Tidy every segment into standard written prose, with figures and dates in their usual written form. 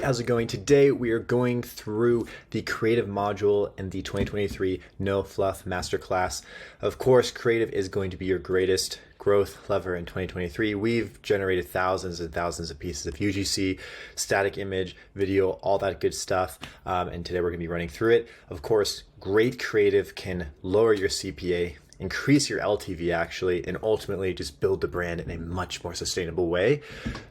how's it going? Today we are going through the creative module in the 2023 No Fluff Masterclass. Of course, creative is going to be your greatest growth lever in 2023. We've generated thousands and thousands of pieces of UGC, static image, video, all that good stuff. And today we're going to be running through it. Of course, great creative can lower your CPA, increase your LTV actually, and ultimately just build the brand in a much more sustainable way.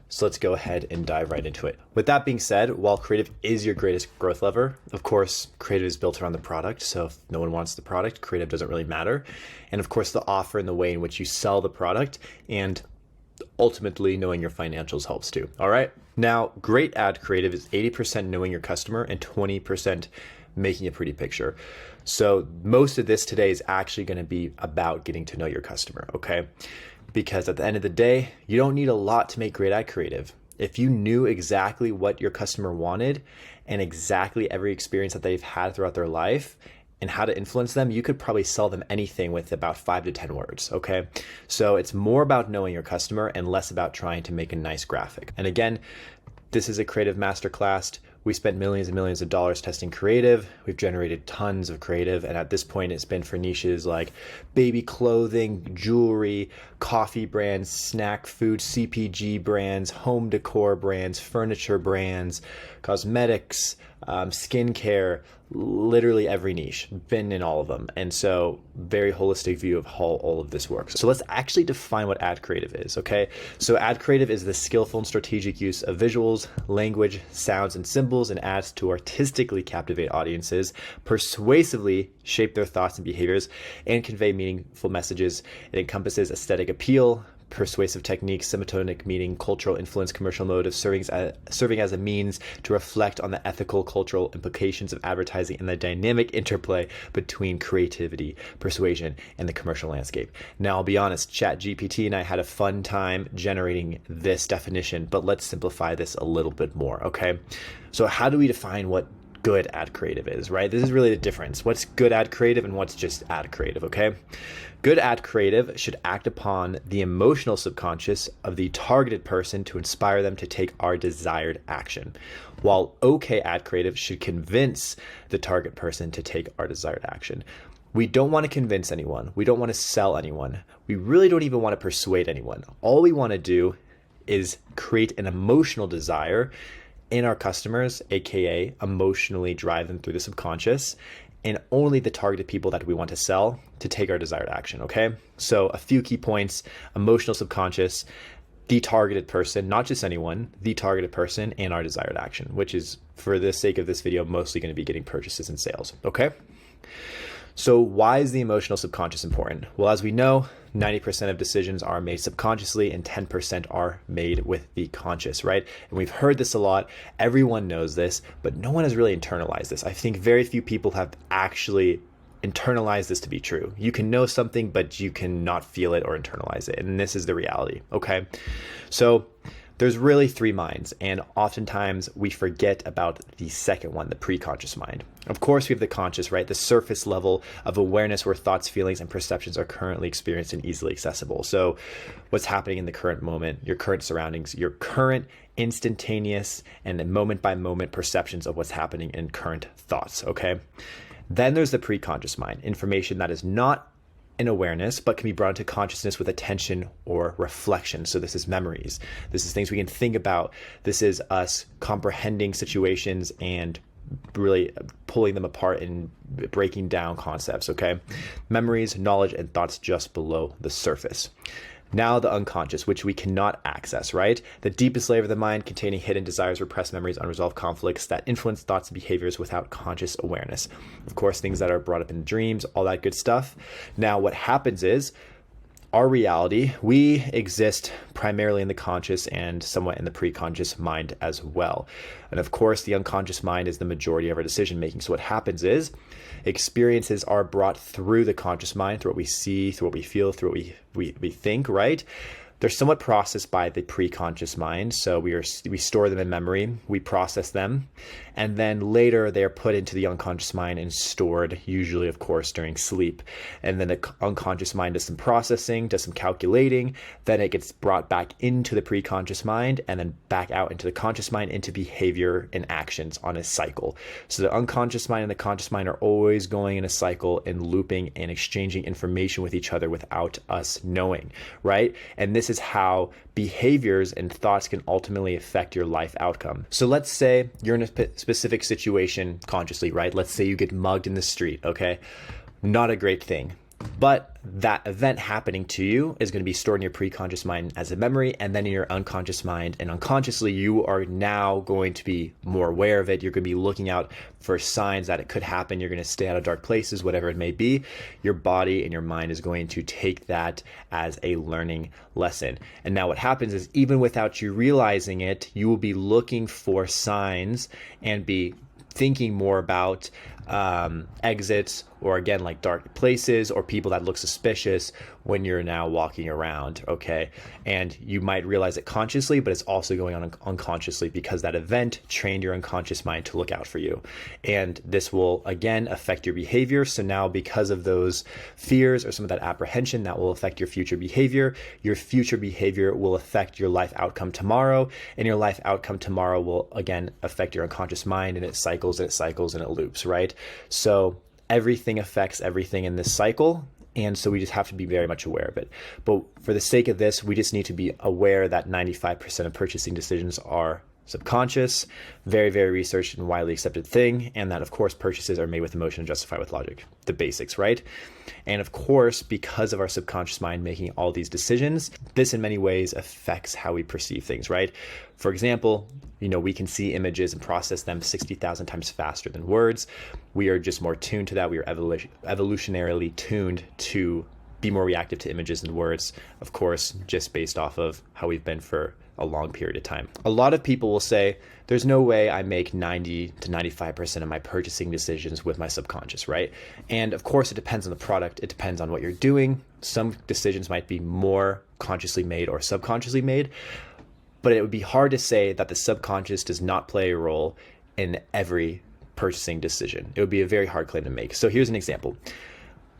So let's go ahead and dive right into it. With that being said, while creative is your greatest growth lever, of course, creative is built around the product. So if no one wants the product, creative doesn't really matter. And of course, the offer and the way in which you sell the product, and ultimately knowing your financials helps too. All right. Now, great ad creative is 80% knowing your customer and 20% making a pretty picture. So most of this today is actually going to be about getting to know your customer, okay? Because at the end of the day, you don't need a lot to make great ad creative. If you knew exactly what your customer wanted and exactly every experience that they've had throughout their life and how to influence them, you could probably sell them anything with about 5 to 10 words, okay? So it's more about knowing your customer and less about trying to make a nice graphic. And again, this is a creative masterclass. We spent millions and millions of dollars testing creative. We've generated tons of creative. And at this point, it's been for niches like baby clothing, jewelry, coffee brands, snack food, CPG brands, home decor brands, furniture brands, cosmetics, skincare, literally every niche, been in all of them. And so very holistic view of how all of this works. So let's actually define what ad creative is, okay? So ad creative is the skillful and strategic use of visuals, language, sounds, and symbols in ads to artistically captivate audiences, persuasively shape their thoughts and behaviors, and convey meaningful messages. It encompasses aesthetic appeal, persuasive techniques, semitonic meaning, cultural influence, commercial motive, serving as a means to reflect on the ethical, cultural implications of advertising and the dynamic interplay between creativity, persuasion, and the commercial landscape. Now, I'll be honest, ChatGPT and I had a fun time generating this definition, but let's simplify this a little bit more, okay? So how do we define what good ad creative is, right? This is really the difference. What's good ad creative and what's just ad creative, okay? Good ad creative should act upon the emotional subconscious of the targeted person to inspire them to take our desired action, while okay ad creative should convince the target person to take our desired action. We don't want to convince anyone. We don't want to sell anyone. We really don't even want to persuade anyone. All we want to do is create an emotional desire in our customers, aka emotionally drive them through the subconscious, and only the targeted people that we want to sell to take our desired action, okay? So a few key points: emotional subconscious, the targeted person, not just anyone, the targeted person, and our desired action, which is, for the sake of this video, mostly going to be getting purchases and sales, okay? So why is the emotional subconscious important? Well, as we know, 90% of decisions are made subconsciously and 10% are made with the conscious, right? And we've heard this a lot. Everyone knows this, but no one has really internalized this. I think very few people have actually internalized this to be true. You can know something, but you cannot feel it or internalize it. And this is the reality, okay? So there's really three minds, and oftentimes we forget about the second one, the preconscious mind. Of course, we have the conscious, right? The surface level of awareness where thoughts, feelings, and perceptions are currently experienced and easily accessible. So what's happening in the current moment, your current surroundings, your current instantaneous and moment by moment perceptions of what's happening in current thoughts, okay? Then there's the preconscious mind, information that is not in awareness, but can be brought into consciousness with attention or reflection. So this is memories. This is things we can think about. This is us comprehending situations and really pulling them apart and breaking down concepts, okay? Memories, knowledge, and thoughts just below the surface. Now the unconscious, which we cannot access, right? The deepest layer of the mind, containing hidden desires, repressed memories, unresolved conflicts that influence thoughts and behaviors without conscious awareness. Of course, things that are brought up in dreams, all that good stuff. Now what happens is, our reality, we exist primarily in the conscious and somewhat in the preconscious mind as well. And of course, the unconscious mind is the majority of our decision making. So what happens is, experiences are brought through the conscious mind, through what we see, through what we feel, through what we think, right? They're somewhat processed by the preconscious mind. So we store them in memory, we process them, and then later they are put into the unconscious mind and stored, usually, of course, during sleep. And then the unconscious mind does some processing, does some calculating, then it gets brought back into the preconscious mind and then back out into the conscious mind into behavior and actions on a cycle. So the unconscious mind and the conscious mind are always going in a cycle and looping and exchanging information with each other without us knowing, right? And this is how behaviors and thoughts can ultimately affect your life outcome. So let's say you're in a specific situation consciously, right? Let's say you get mugged in the street, okay? Not a great thing. But that event happening to you is going to be stored in your preconscious mind as a memory, and then in your unconscious mind. And unconsciously, you are now going to be more aware of it. You're going to be looking out for signs that it could happen. You're going to stay out of dark places, whatever it may be. Your body and your mind is going to take that as a learning lesson. And now what happens is, even without you realizing it, you will be looking for signs and be thinking more about exits, or again, like dark places or people that look suspicious when you're now walking around, okay? And you might realize it consciously, but it's also going on unconsciously because that event trained your unconscious mind to look out for you. And this will, again, affect your behavior. So now, because of those fears or some of that apprehension, that will affect your future behavior. Your future behavior will affect your life outcome tomorrow, and your life outcome tomorrow will, again, affect your unconscious mind, and it cycles and it cycles and it loops, right? So everything affects everything in this cycle. And so we just have to be very much aware of it. But for the sake of this, we just need to be aware that 95% of purchasing decisions are subconscious, very, very researched and widely accepted thing. And that, of course, purchases are made with emotion and justified with logic, the basics, right? And of course, because of our subconscious mind making all these decisions, this in many ways affects how we perceive things, right? For example, we can see images and process them 60,000 times faster than words. We are just more tuned to that. We are evolutionarily tuned to be more reactive to images and words, of course, just based off of how we've been for a long period of time. A lot of people will say, there's no way I make 90 to 95% of my purchasing decisions with my subconscious, right? And of course, it depends on the product. It depends on what you're doing. Some decisions might be more consciously made or subconsciously made, but it would be hard to say that the subconscious does not play a role in every purchasing decision. It would be a very hard claim to make. So here's an example.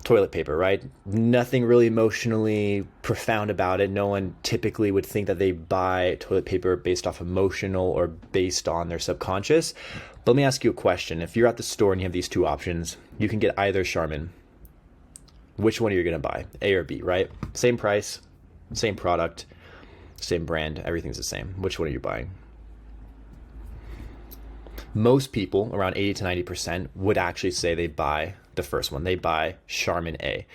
Toilet paper, right? Nothing really emotionally profound about it. No one typically would think that they buy toilet paper based off emotional or based on their subconscious. But let me ask you a question. If you're at the store and you have these two options, you can get either Charmin. Which one are you going to buy? A or B, right? Same price, same product, same brand, everything's the same. Which one are you buying? Most people, around 80 to 90%, would actually say they buy the first one. They buy Charmin A.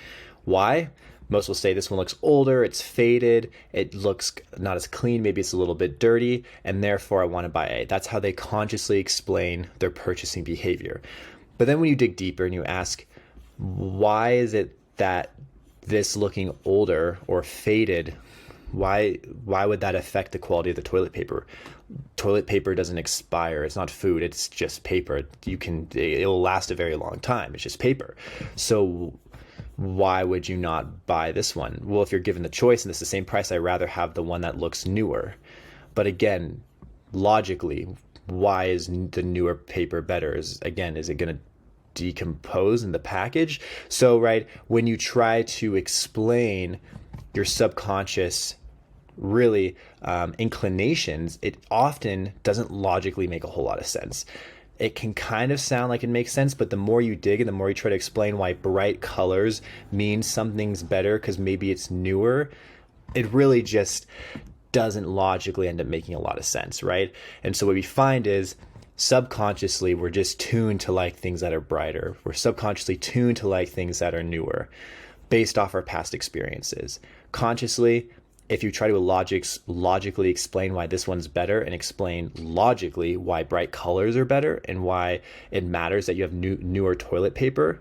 Why? Most will say this one looks older, it's faded, it looks not as clean, maybe it's a little bit dirty, and therefore I want to buy A. That's how they consciously explain their purchasing behavior. But then when you dig deeper and you ask, why is it that this looking older or faded, why would that affect the quality of the toilet paper? Toilet paper doesn't expire. It's not food. It's just paper. It'll last a very long time. It's just paper. So why would you not buy this one? Well, if you're given the choice and it's the same price, I'd rather have the one that looks newer. But again, logically, why is the newer paper better? Is it going to decompose in the package? So, right, when you try to explain your subconscious really inclinations, it often doesn't logically make a whole lot of sense. It can kind of sound like it makes sense, but the more you dig and the more you try to explain why bright colors mean something's better because maybe it's newer, it really just doesn't logically end up making a lot of sense, right? And so what we find is subconsciously we're just tuned to like things that are brighter. We're subconsciously tuned to like things that are newer based off our past experiences. Consciously, if you try to logically explain why this one's better and explain logically why bright colors are better and why it matters that you have newer toilet paper,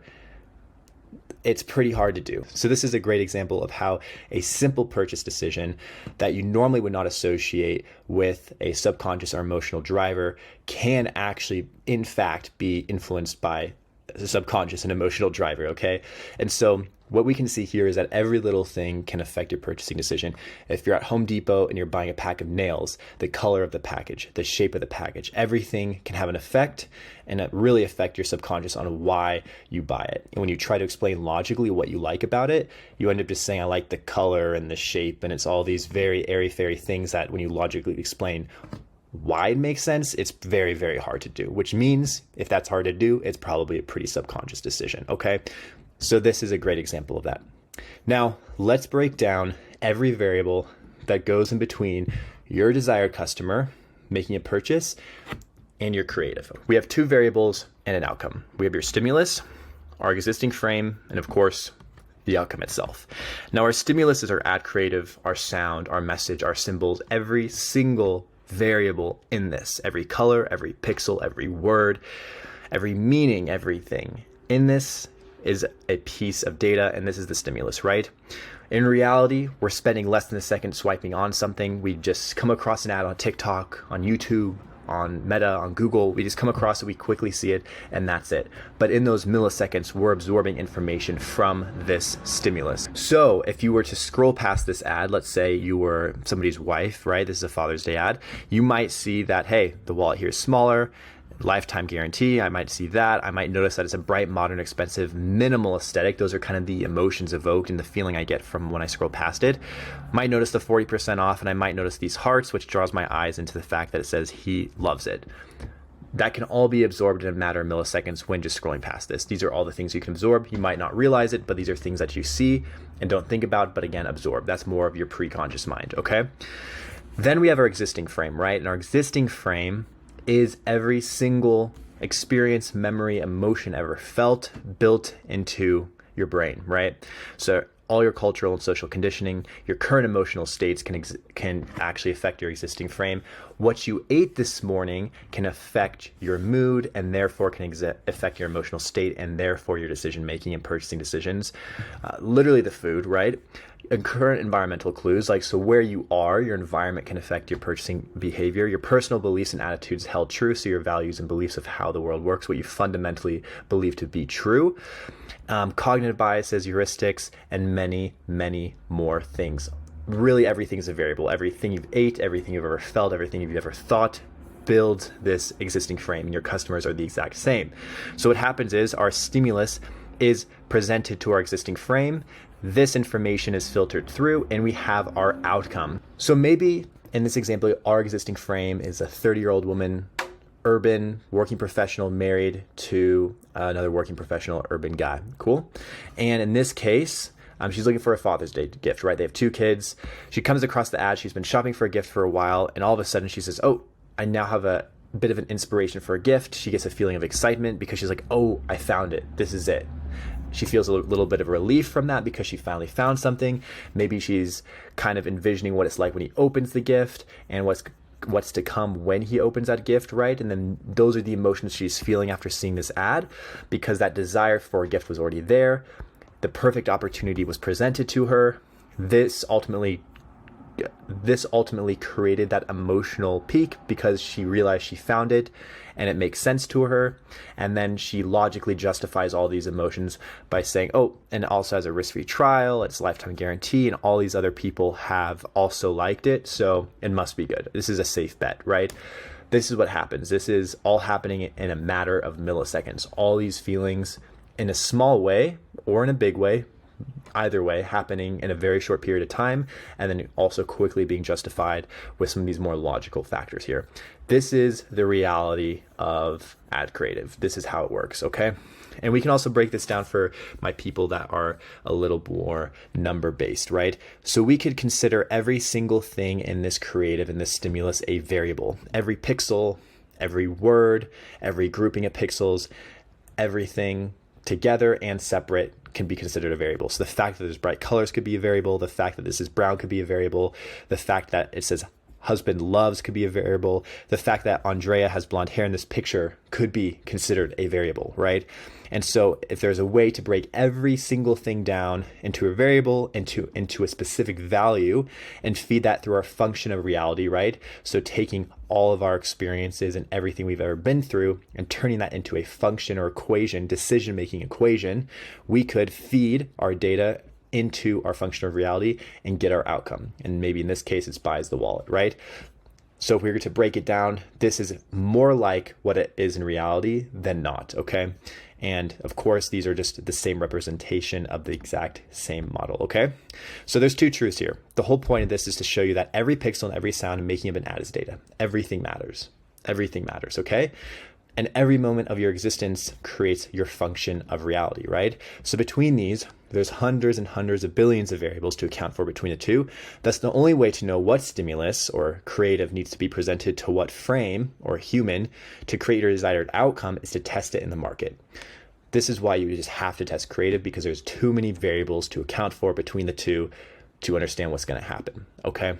it's pretty hard to do. So this is a great example of how a simple purchase decision that you normally would not associate with a subconscious or emotional driver can actually, in fact, be influenced by the subconscious and emotional driver, okay? And so what we can see here is that every little thing can affect your purchasing decision. If you're at Home Depot and you're buying a pack of nails, the color of the package, the shape of the package, everything can have an effect and it really affect your subconscious on why you buy it. And when you try to explain logically what you like about it, you end up just saying, I like the color and the shape, and it's all these very airy-fairy things that when you logically explain why it makes sense, it's very, very hard to do, which means if that's hard to do, it's probably a pretty subconscious decision, okay? So this is a great example of that. Now, let's break down every variable that goes in between your desired customer making a purchase and your creative. We have two variables and an outcome. We have your stimulus, our existing frame, and of course, the outcome itself. Now, our stimulus is our ad creative, our sound, our message, our symbols, every single variable in this, every color, every pixel, every word, every meaning, everything in this is a piece of data, and this is the stimulus, right? In reality, we're spending less than a second swiping on something. We just come across an ad on TikTok, on YouTube, on Meta, on Google. We just come across it, we quickly see it, and that's it. But in those milliseconds, we're absorbing information from this stimulus. So if you were to scroll past this ad, let's say you were somebody's wife, right? This is a Father's Day ad. You might see that, hey, the wallet here is smaller, lifetime guarantee. I might see that. I might notice that it's a bright, modern, expensive, minimal aesthetic. Those are kind of the emotions evoked and the feeling I get from when I scroll past it. Might notice the 40% off, and I might notice these hearts, which draws my eyes into the fact that it says he loves it. That can all be absorbed in a matter of milliseconds when just scrolling past this. These are all the things you can absorb. You might not realize it, but these are things that you see and don't think about, but again, absorb. That's more of your pre-conscious mind, okay? Then we have our existing frame, right? And our existing frame is every single experience, memory, emotion ever felt built into your brain, right? So all your cultural and social conditioning, your current emotional states can actually affect your existing frame. What you ate this morning can affect your mood and therefore can affect your emotional state and therefore your decision making and purchasing decisions. Literally the food, right? And current environmental clues, like so where you are, your environment can affect your purchasing behavior. Your personal beliefs and attitudes held true, so your values and beliefs of how the world works, what you fundamentally believe to be true. Cognitive biases, heuristics, and many, many more things. Really, everything's a variable. Everything you've ate, everything you've ever felt, everything you've ever thought builds this existing frame, and your customers are the exact same. So what happens is our stimulus is presented to our existing frame. This information is filtered through, and we have our outcome. So maybe in this example, our existing frame is a 30-year-old woman, urban, working professional, married to another working professional, urban guy. Cool. And in this case, she's looking for a Father's Day gift, right? They have two kids. She comes across the ad. She's been shopping for a gift for a while, and all of a sudden she says, oh, I now have a bit of an inspiration for a gift. She gets a feeling of excitement because she's like, oh, I found it. This is it. She feels a little bit of relief from that because she finally found something. Maybe she's kind of envisioning what it's like when he opens the gift and what's to come when he opens that gift, right? And then those are the emotions she's feeling after seeing this ad, because that desire for a gift was already there. The perfect opportunity was presented to her. This ultimately created that emotional peak because she realized she found it and it makes sense to her. And then she logically justifies all these emotions by saying, oh, and it also has a risk-free trial, it's lifetime guarantee, and all these other people have also liked it, so it must be good. This is a safe bet, right? This is what happens. This is all happening in a matter of milliseconds. All these feelings in a small way or in a big way, either way, happening in a very short period of time, and then also quickly being justified with some of these more logical factors here. This is the reality of ad creative. This is how it works, okay? And we can also break this down for my people that are a little more number-based, right? So we could consider every single thing in this creative, in this stimulus, a variable. Every pixel, every word, every grouping of pixels, everything together and separate can be considered a variable. So the fact that there's bright colors could be a variable. The fact that this is brown could be a variable. The fact that it says husband loves could be a variable. The fact that Andrea has blonde hair in this picture could be considered a variable, right? And so if there's a way to break every single thing down into a variable, into a specific value, and feed that through our function of reality, right? So taking all of our experiences and everything we've ever been through and turning that into a function or equation, decision-making equation, we could feed our data into our function of reality and get our outcome. And maybe in this case, it's buys the wallet, right? So if we were to break it down, this is more like what it is in reality than not, okay? And of course, these are just the same representation of the exact same model, okay? So there's two truths here. The whole point of this is to show you that every pixel and every sound and making of an ad is data. Everything matters. Everything matters, okay? And every moment of your existence creates your function of reality, right? So between these, there's hundreds and hundreds of billions of variables to account for between the two. That's the only way to know what stimulus or creative needs to be presented to what frame or human to create your desired outcome is to test it in the market. This is why you just have to test creative, because there's too many variables to account for between the two to understand what's going to happen, okay?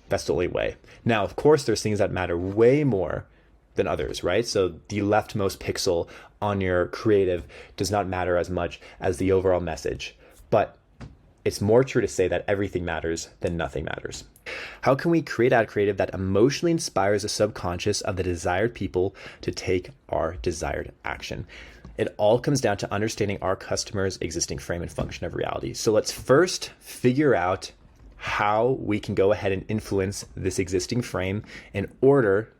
That's the only way. Now, of course, there's things that matter way more than others, right? So the leftmost pixel on your creative does not matter as much as the overall message, but it's more true to say that everything matters than nothing matters. How can we create ad creative that emotionally inspires the subconscious of the desired people to take our desired action? It all comes down to understanding our customer's existing frame and function of reality. So let's first figure out how we can go ahead and influence this existing frame in order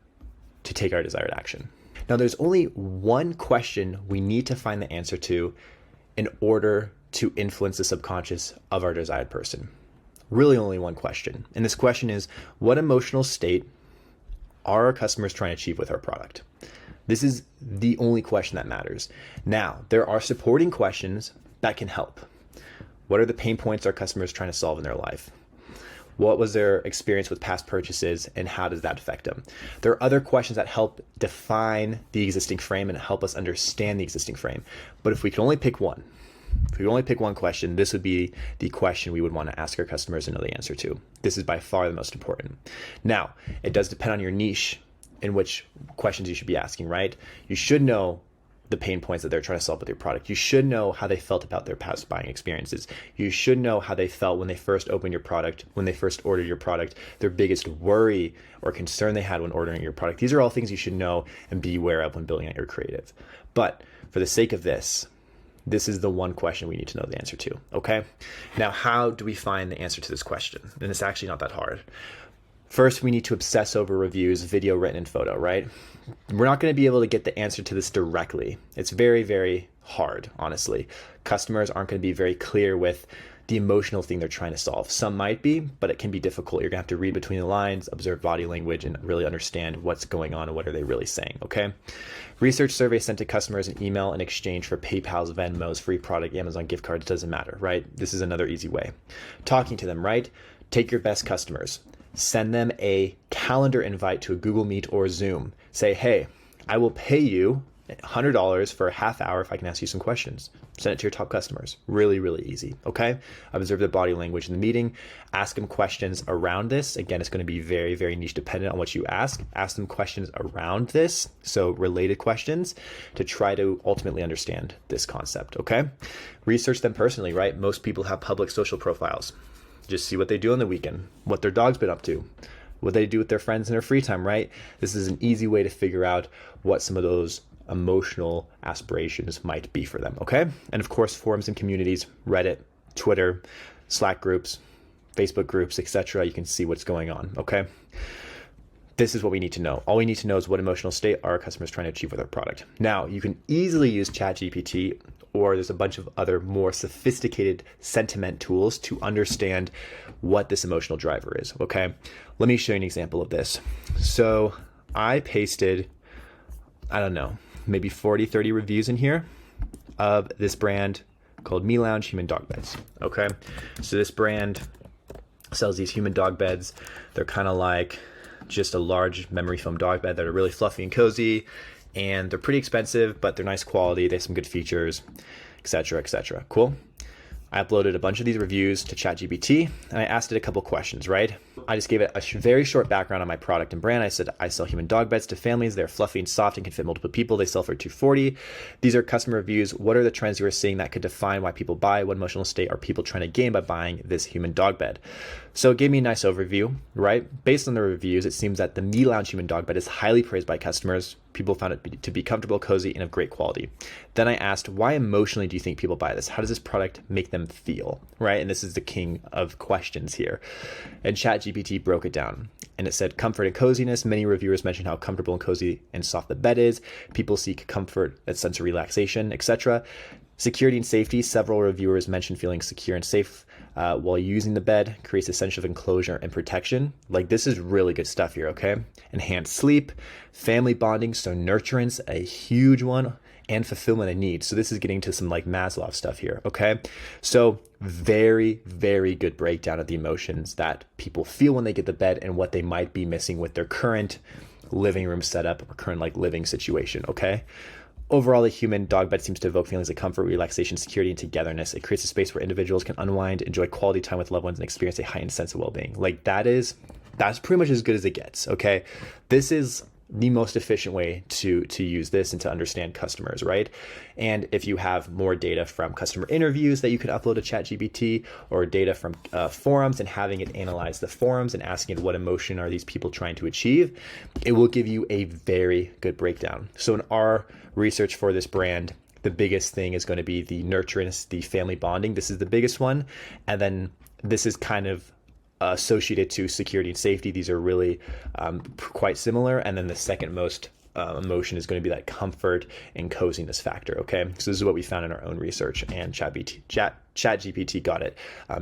to take our desired action. Now, there's only one question we need to find the answer to in order to influence the subconscious of our desired person. Really only one question. And this question is, what emotional state are our customers trying to achieve with our product? This is the only question that matters. Now, there are supporting questions that can help. What are the pain points our customers trying to solve in their life? What was their experience with past purchases and how does that affect them? There are other questions that help define the existing frame and help us understand the existing frame. But if we could only pick one, question, this would be the question we would want to ask our customers and know the answer to. This is by far the most important. Now, it does depend on your niche in which questions you should be asking, right? You should know the pain points that they're trying to solve with your product. You should know how they felt about their past buying experiences. You should know how they felt when they first opened your product, when they first ordered your product, their biggest worry or concern they had when ordering your product. These are all things you should know and be aware of when building out your creative. But for the sake of this is the one question we need to know the answer to, okay? Now, how do we find the answer to this question? And it's actually not that hard. First, we need to obsess over reviews, video, written, and photo, right? We're not going to be able to get the answer to this directly. It's very, very hard, honestly. Customers aren't going to be very clear with the emotional thing they're trying to solve. Some might be, but it can be difficult. You're going to have to read between the lines, observe body language, and really understand what's going on and what are they really saying, okay? Research surveys sent to customers in email in exchange for PayPal's, Venmo's, free product, Amazon gift cards, doesn't matter, right? This is another easy way. Talking to them, right? Take your best customers. Send them a calendar invite to a Google Meet or Zoom. Say, hey, I will pay you $100 for a half hour if I can ask you some questions. Send it to your top customers. Really, really easy, okay? Observe the body language in the meeting. Ask them questions around this. Again, it's going to be very, very niche dependent on what you ask. Ask them questions around this, so related questions, to try to ultimately understand this concept, okay? Research them personally, right? Most people have public social profiles. Just see what they do on the weekend, what their dog's been up to, what they do with their friends in their free time, right? This is an easy way to figure out what some of those emotional aspirations might be for them, okay? And of course, forums and communities, Reddit, Twitter, Slack groups, Facebook groups, etc. You can see what's going on, okay? This is what we need to know. All we need to know is what emotional state are our customers trying to achieve with our product. Now, you can easily use ChatGPT, or there's a bunch of other more sophisticated sentiment tools to understand what this emotional driver is, okay? Let me show you an example of this. So I pasted, I don't know, maybe 40, 30 reviews in here of this brand called Me Lounge Human Dog Beds, okay? So this brand sells these human dog beds. They're kind of like just a large memory foam dog bed that are really fluffy and cozy, and they're pretty expensive, but they're nice quality. They have some good features, etc., etc. Cool. I uploaded a bunch of these reviews to ChatGPT, and I asked it a couple questions, right? I just gave it a very short background on my product and brand. I said, I sell human dog beds to families. They're fluffy and soft and can fit multiple people. They sell for $240. These are customer reviews. What are the trends you are seeing that could define why people buy? What emotional state are people trying to gain by buying this human dog bed? So it gave me a nice overview, right? Based on the reviews, it seems that the Me Lounge human dog bed is highly praised by customers. People found it to be comfortable, cozy, and of great quality. Then I asked, why emotionally do you think people buy this? How does this product make them feel, right? And this is the king of questions here. And ChatGPT broke it down. And it said comfort and coziness. Many reviewers mention how comfortable and cozy and soft the bed is. People seek comfort, that sense of relaxation, etc. Security and safety. Several reviewers mentioned feeling secure and safe while using the bed. Creates a sense of enclosure and protection. Like, this is really good stuff here, okay? Enhanced sleep, family bonding, so nurturance, a huge one, and fulfillment of needs. So this is getting to some like Maslow stuff here, okay? So very, very good breakdown of the emotions that people feel when they get the bed and what they might be missing with their current living room setup or current like living situation, okay? Overall, the human dog bed seems to evoke feelings of comfort, relaxation, security, and togetherness. It creates a space where individuals can unwind, enjoy quality time with loved ones, and experience a heightened sense of well-being. Like, that's pretty much as good as it gets, okay? This is the most efficient way to use this and to understand customers, right? And if you have more data from customer interviews that you could upload to ChatGPT, or data from forums and having it analyze the forums and asking it what emotion are these people trying to achieve, it will give you a very good breakdown. So in our research for this brand, the biggest thing is going to be the nurturance, the family bonding. This is the biggest one. And then this is kind of associated to security and safety. These are really quite similar. And then the second most emotion is going to be that comfort and coziness factor. Okay, so this is what we found in our own research, and ChatGPT got it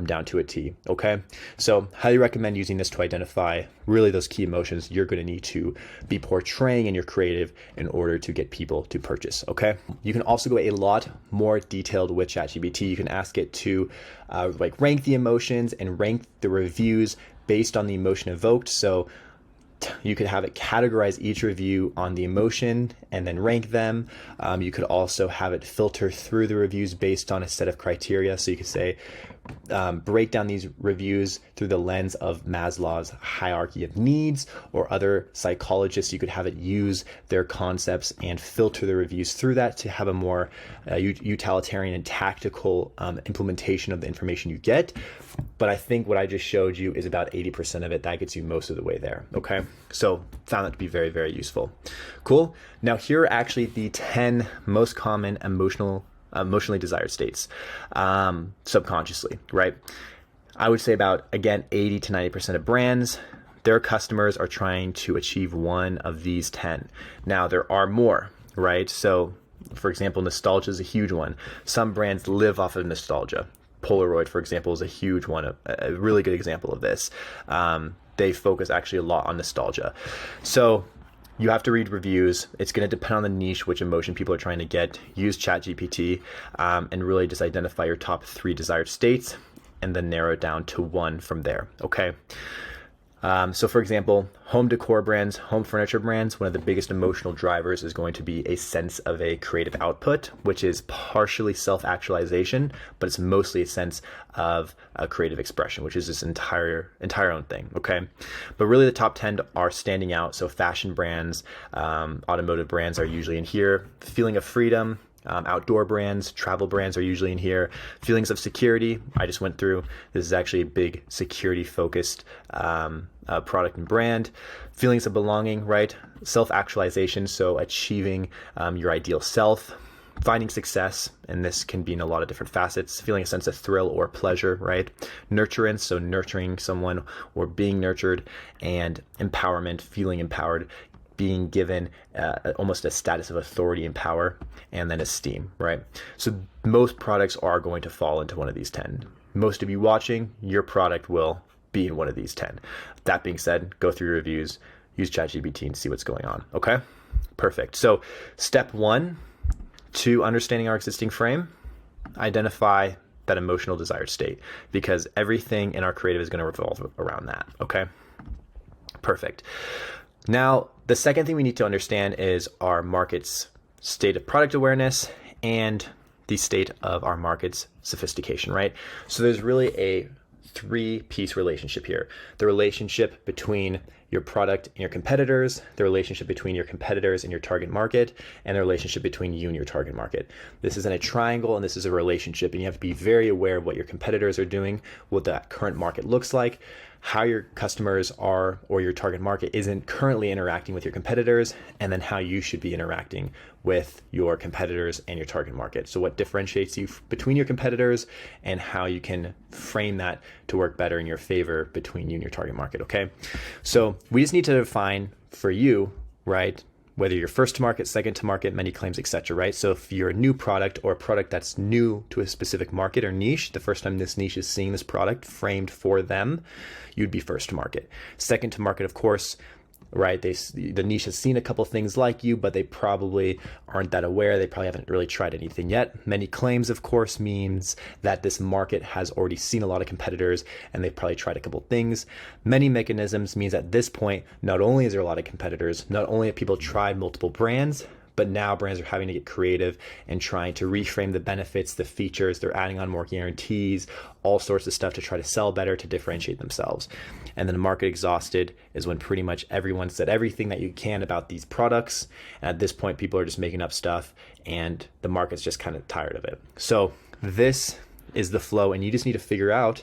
down to a T. Okay, so highly recommend using this to identify really those key emotions you're going to need to be portraying in your creative in order to get people to purchase. Okay, you can also go a lot more detailed with ChatGPT. You can ask it to like rank the emotions and rank the reviews based on the emotion evoked. So you could have it categorize each review on the emotion and then rank them. You could also have it filter through the reviews based on a set of criteria. So you could say, break down these reviews through the lens of Maslow's hierarchy of needs, or other psychologists. You could have it use their concepts and filter the reviews through that to have a more utilitarian and tactical implementation of the information you get. But I think what I just showed you is about 80% of it. That gets you most of the way there. Okay, so found that to be very, very useful. Cool. Now here are actually the 10 most common emotionally desired states subconsciously, right? I would say about, again, 80 to 90% of brands, their customers are trying to achieve one of these 10. Now there are more, right? So for example, nostalgia is a huge one. Some brands live off of nostalgia. Polaroid, for example, is a huge one, a really good example of this. They focus actually a lot on nostalgia. So you have to read reviews. It's going to depend on the niche, which emotion people are trying to get. Use ChatGPT and really just identify your top 3 desired states and then narrow it down to one from there, okay? So for example, home decor brands, home furniture brands, one of the biggest emotional drivers is going to be a sense of a creative output, which is partially self-actualization, but it's mostly a sense of a creative expression, which is this entire own thing, okay? But really the top 10 are standing out. So fashion brands, automotive brands are usually in here. Feeling of freedom, outdoor brands, travel brands are usually in here. Feelings of security, I just went through. This is actually a big security focused product and brand. Feelings of belonging, right? Self-actualization, so achieving your ideal self. Finding success, and this can be in a lot of different facets. Feeling a sense of thrill or pleasure, right? Nurturance, so nurturing someone or being nurtured. And empowerment, feeling empowered, being given almost a status of authority and power. And then esteem, right? So most products are going to fall into one of these 10. Most of you watching, your product will be in one of these 10. That being said, go through your reviews, use ChatGPT and see what's going on, okay? Perfect. So step 1 to understanding our existing frame, identify that emotional desired state, because everything in our creative is going to revolve around that, okay? Perfect. Now, the second thing we need to understand is our market's state of product awareness and the state of our market's sophistication, right? So there's really a three-piece relationship here. The relationship between your product and your competitors, the relationship between your competitors and your target market, and the relationship between you and your target market. This isn't a triangle, and this is a relationship, and you have to be very aware of what your competitors are doing, what that current market looks like, how your customers are or your target market isn't currently interacting with your competitors, and then how you should be interacting with your competitors and your target market. So what differentiates you between your competitors and how you can frame that to work better in your favor between you and your target market, okay? So we just need to define for you, right, whether you're first to market, second to market, many claims, etc., right? So if you're a new product or a product that's new to a specific market or niche, the first time this niche is seeing this product framed for them, you'd be first to market. Second to market, of course, right? The niche has seen a couple things like you, but they probably aren't that aware. They probably haven't really tried anything yet. Many claims, of course, means that this market has already seen a lot of competitors and they've probably tried a couple things. Many mechanisms means at this point, not only is there a lot of competitors, not only have people tried multiple brands, but now brands are having to get creative and trying to reframe the benefits, the features. They're adding on more guarantees, all sorts of stuff to try to sell better, to differentiate themselves. And then the market exhausted is when pretty much everyone said everything that you can about these products. And at this point, people are just making up stuff and the market's just kind of tired of it. So this is the flow, and you just need to figure out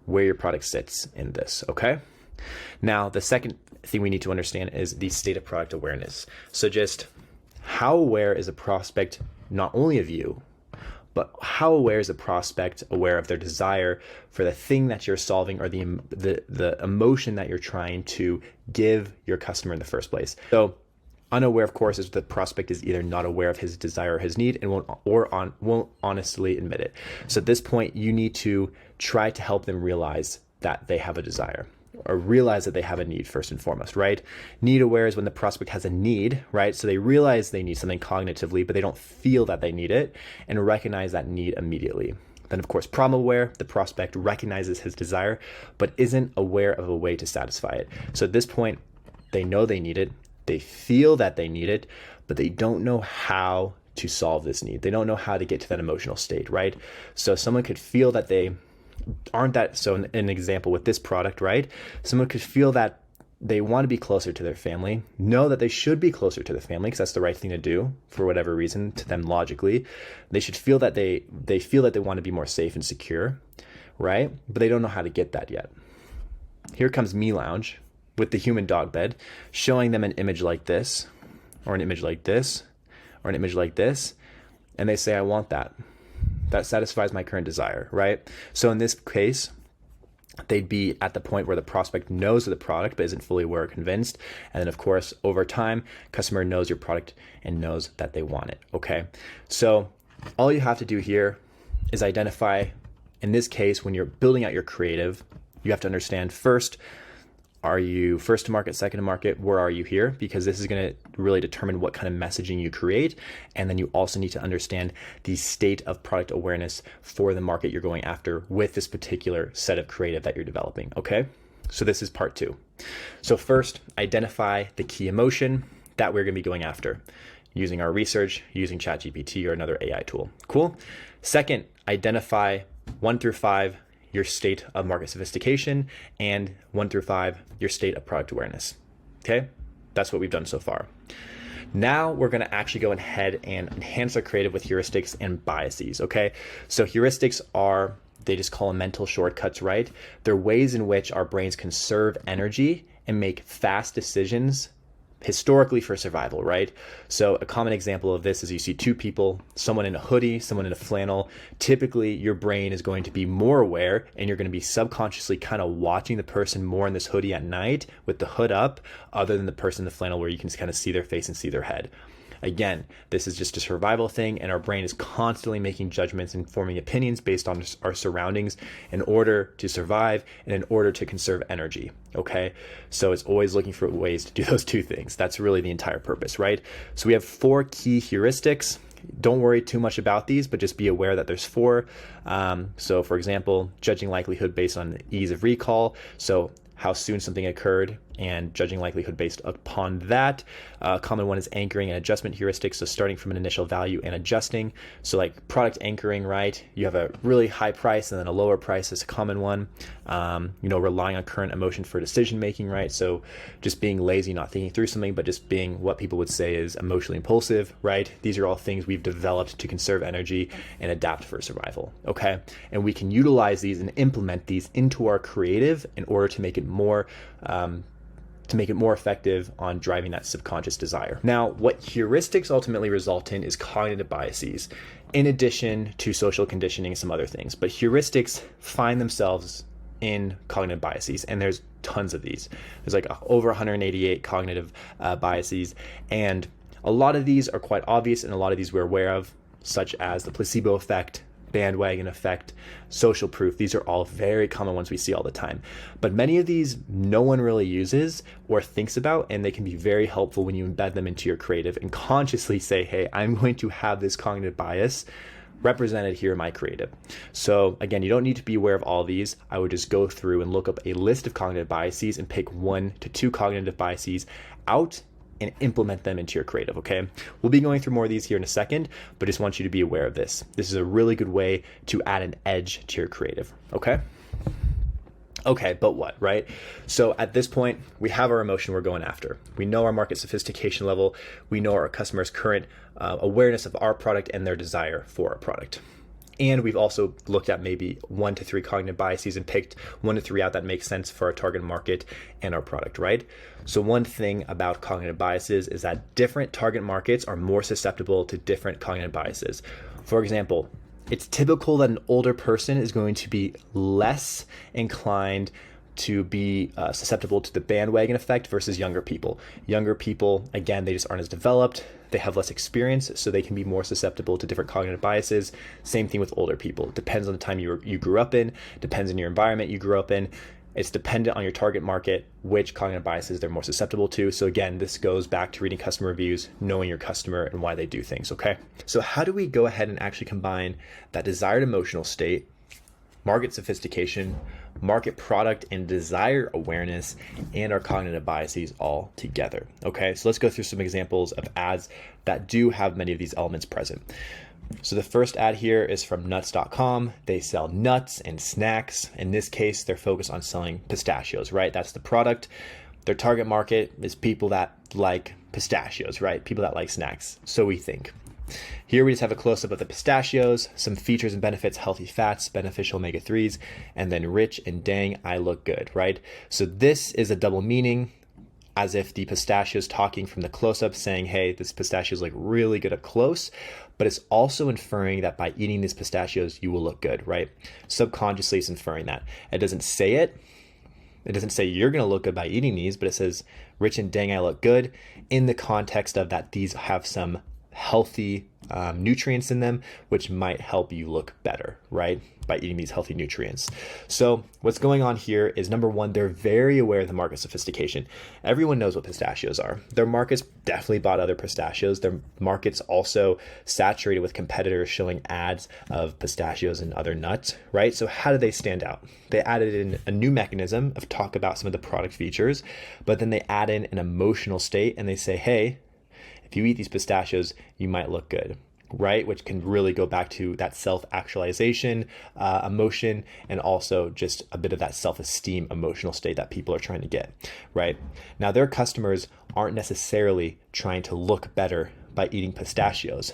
where your product sits in this, okay? Now, the second thing we need to understand is the state of product awareness. So just how aware is a prospect not only of you, but how aware is a prospect aware of their desire for the thing that you're solving or the emotion that you're trying to give your customer in the first place? So unaware, of course, is the prospect is either not aware of his desire or his need and won't honestly admit it. So at this point, you need to try to help them realize that they have a desire, or realize that they have a need first and foremost, right? Need aware is when the prospect has a need, right? So they realize they need something cognitively, but they don't feel that they need it, and recognize that need immediately. Then, of course, problem aware, the prospect recognizes his desire, but isn't aware of a way to satisfy it. So at this point, they know they need it, they feel that they need it, but they don't know how to solve this need. They don't know how to get to that emotional state, right? So someone could feel that they aren't that, so an example with this product, right? Someone could feel that they want to be closer to their family, know that they should be closer to the family because that's the right thing to do for whatever reason to them logically. They should feel that they feel that they want to be more safe and secure, right? But they don't know how to get that yet. Here comes Me Lounge with the human dog bed, showing them an image like this, or an image like this, or an image like this, and they say, I want that. That satisfies my current desire, right? So in this case, they'd be at the point where the prospect knows of the product but isn't fully aware or convinced. And then, of course, over time, customer knows your product and knows that they want it, okay? So all you have to do here is identify, in this case, when you're building out your creative, you have to understand first, are you first to market, second to market? Where are you here? Because this is going to really determine what kind of messaging you create. And then you also need to understand the state of product awareness for the market you're going after with this particular set of creative that you're developing, okay? So this is part 2. So first, identify the key emotion that we're going to be going after using our research, using ChatGPT or another AI tool. Cool. Second, identify 1 through 5 your state of market sophistication, and 1 through 5, your state of product awareness. Okay, that's what we've done so far. Now we're going to actually go ahead and enhance our creative with heuristics and biases. Okay, so heuristics are, they just call them mental shortcuts, right? They're ways in which our brains conserve energy and make fast decisions historically for survival, right? So a common example of this is you see two people, someone in a hoodie, someone in a flannel. Typically, your brain is going to be more aware and you're going to be subconsciously kind of watching the person more in this hoodie at night with the hood up, other than the person in the flannel where you can kind of see their face and see their head. Again, this is just a survival thing, and our brain is constantly making judgments and forming opinions based on our surroundings in order to survive and in order to conserve energy, okay? So it's always looking for ways to do those two things. That's really the entire purpose, right? So we have 4 key heuristics. Don't worry too much about these, but just be aware that there's 4. So for example, judging likelihood based on ease of recall. So how soon something occurred and judging likelihood based upon that. Common one is anchoring and adjustment heuristics, so starting from an initial value and adjusting. So like product anchoring, right? You have a really high price and then a lower price is a common one. Relying on current emotion for decision making, right? So just being lazy, not thinking through something, but just being what people would say is emotionally impulsive, right? These are all things we've developed to conserve energy and adapt for survival, okay? And we can utilize these and implement these into our creative in order to make it more effective on driving that subconscious desire. Now, what heuristics ultimately result in is cognitive biases, in addition to social conditioning and some other things. But heuristics find themselves in cognitive biases, and there's tons of these. There's like over 188 cognitive biases, and a lot of these are quite obvious, and a lot of these we're aware of, such as the placebo effect, bandwagon effect, social proof. These are all very common ones we see all the time. But many of these no one really uses or thinks about, and they can be very helpful when you embed them into your creative and consciously say, hey, I'm going to have this cognitive bias represented here in my creative. So again, you don't need to be aware of all these. I would just go through and look up a list of cognitive biases and pick 1 to 2 cognitive biases out and implement them into your creative, okay? We'll be going through more of these here in a second, but just want you to be aware of this. This is a really good way to add an edge to your creative, okay? Okay, but what, right? So at this point, we have our emotion we're going after. We know our market sophistication level. We know our customers' current awareness of our product and their desire for our product. And we've also looked at maybe 1 to 3 cognitive biases and picked 1 to 3 out that makes sense for our target market and our product, right? So one thing about cognitive biases is that different target markets are more susceptible to different cognitive biases. For example, it's typical that an older person is going to be less inclined to be susceptible to the bandwagon effect versus younger people. Younger people, again, they just aren't as developed. They have less experience, so they can be more susceptible to different cognitive biases. Same thing with older people. Depends on the time you grew up in, depends on your environment you grew up in. It's dependent on your target market, which cognitive biases they're more susceptible to. So again, this goes back to reading customer reviews, knowing your customer and why they do things, okay? So how do we go ahead and actually combine that desired emotional state, market sophistication, market product and desire awareness, and our cognitive biases all together, okay? So let's go through some examples of ads that do have many of these elements present. So the first ad here is from nuts.com. They sell nuts and snacks. In this case, they're focused on selling pistachios, right? That's the product. Their target market is people that like pistachios, right? People that like snacks, so we think. Here we just have a close-up of the pistachios, some features and benefits, healthy fats, beneficial omega-3s, and then rich and dang, I look good, right? So this is a double meaning, as if the pistachio is talking from the close-up saying, hey, this pistachio is like really good up close, but it's also inferring that by eating these pistachios, you will look good, right? Subconsciously, it's inferring that. It doesn't say it. It doesn't say you're going to look good by eating these, but it says rich and dang, I look good in the context of that these have some healthy nutrients in them, which might help you look better, right? By eating these healthy nutrients. So what's going on here is, number one, they're very aware of the market sophistication. Everyone knows what pistachios are. Their markets definitely bought other pistachios. Their markets also saturated with competitors showing ads of pistachios and other nuts, right? So how do they stand out? They added in a new mechanism of talk about some of the product features, but then they add in an emotional state and they say, hey, if you eat these pistachios, you might look good, right? Which can really go back to that self-actualization emotion, and also just a bit of that self-esteem emotional state that people are trying to get, right? Now, their customers aren't necessarily trying to look better by eating pistachios,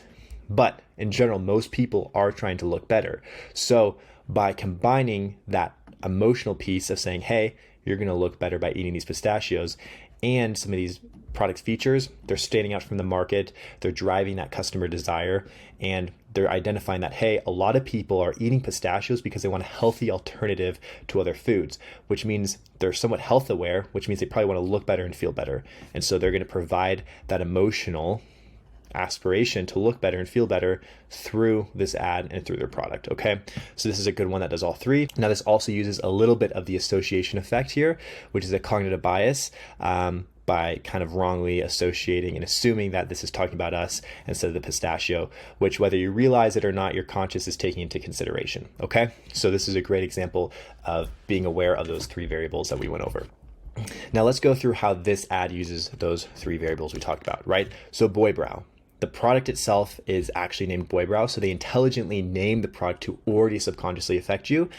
but in general, most people are trying to look better. So by combining that emotional piece of saying, hey, you're going to look better by eating these pistachios, and some of these product features, they're standing out from the market, they're driving that customer desire, and they're identifying that, hey, a lot of people are eating pistachios because they want a healthy alternative to other foods, which means they're somewhat health aware, which means they probably want to look better and feel better. And so they're going to provide that emotional aspiration to look better and feel better through this ad and through their product, okay? So this is a good one that does all three. Now, this also uses a little bit of the association effect here, which is a cognitive bias, by kind of wrongly associating and assuming that this is talking about us instead of the pistachio, which, whether you realize it or not, your conscious is taking into consideration, okay? So this is a great example of being aware of those three variables that we went over. Now let's go through how this ad uses those three variables we talked about, right? So boy brow. The product itself is actually named boy brow, so they intelligently name the product to already subconsciously affect you.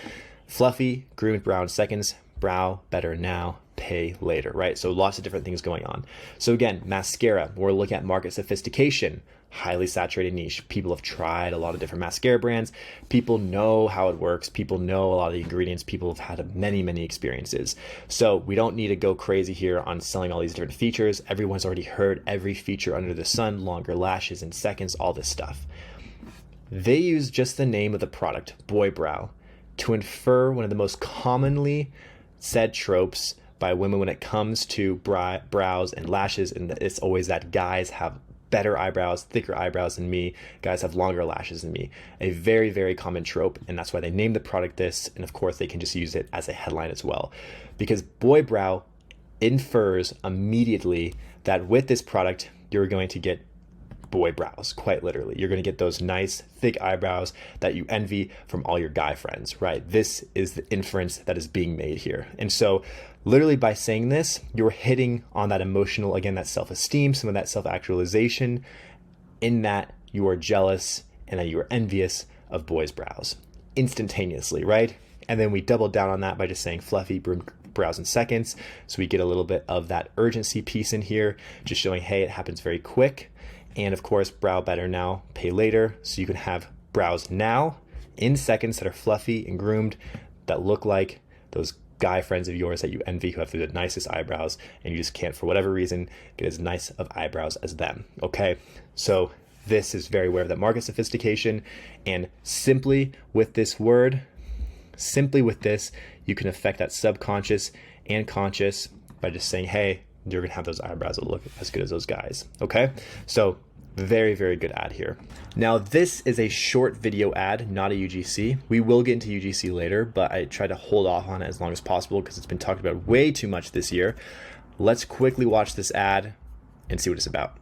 Fluffy, groomed brow in seconds, brow better now, pay later, right? So lots of different things going on. So again, mascara, we're looking at market sophistication, highly saturated niche. People have tried a lot of different mascara brands. People know how it works. People know a lot of the ingredients. People have had many, many experiences. So we don't need to go crazy here on selling all these different features. Everyone's already heard every feature under the sun, longer lashes in seconds, all this stuff. They use just the name of the product, boy brow, to infer one of the most commonly said tropes by women when it comes to brows and lashes, and it's always that guys have better eyebrows, thicker eyebrows than me, guys have longer lashes than me. A very, very common trope, and that's why they named the product this, and of course they can just use it as a headline as well. Because boy brow infers immediately that with this product, you're going to get boy brows, quite literally. You're going to get those nice, thick eyebrows that you envy from all your guy friends, right? This is the inference that is being made here. And so literally by saying this, you're hitting on that emotional, again, that self-esteem, some of that self-actualization, in that you are jealous and that you are envious of boys' brows instantaneously, right? And then we double down on that by just saying fluffy brows in seconds. So we get a little bit of that urgency piece in here, just showing, hey, it happens very quick. And of course, brow better now, pay later. So you can have brows now in seconds that are fluffy and groomed, that look like those guy friends of yours that you envy who have the nicest eyebrows, and you just can't, for whatever reason, get as nice of eyebrows as them. Okay, so this is very aware of that market sophistication, and simply with this word, simply with this, you can affect that subconscious and conscious by just saying, hey, you're gonna have those eyebrows that look as good as those guys. Okay, so very, very good ad here. Now this is a short video ad, not a UGC. We will get into UGC later, but I try to hold off on it as long as possible because it's been talked about way too much this year. Let's quickly watch this ad and see what it's about.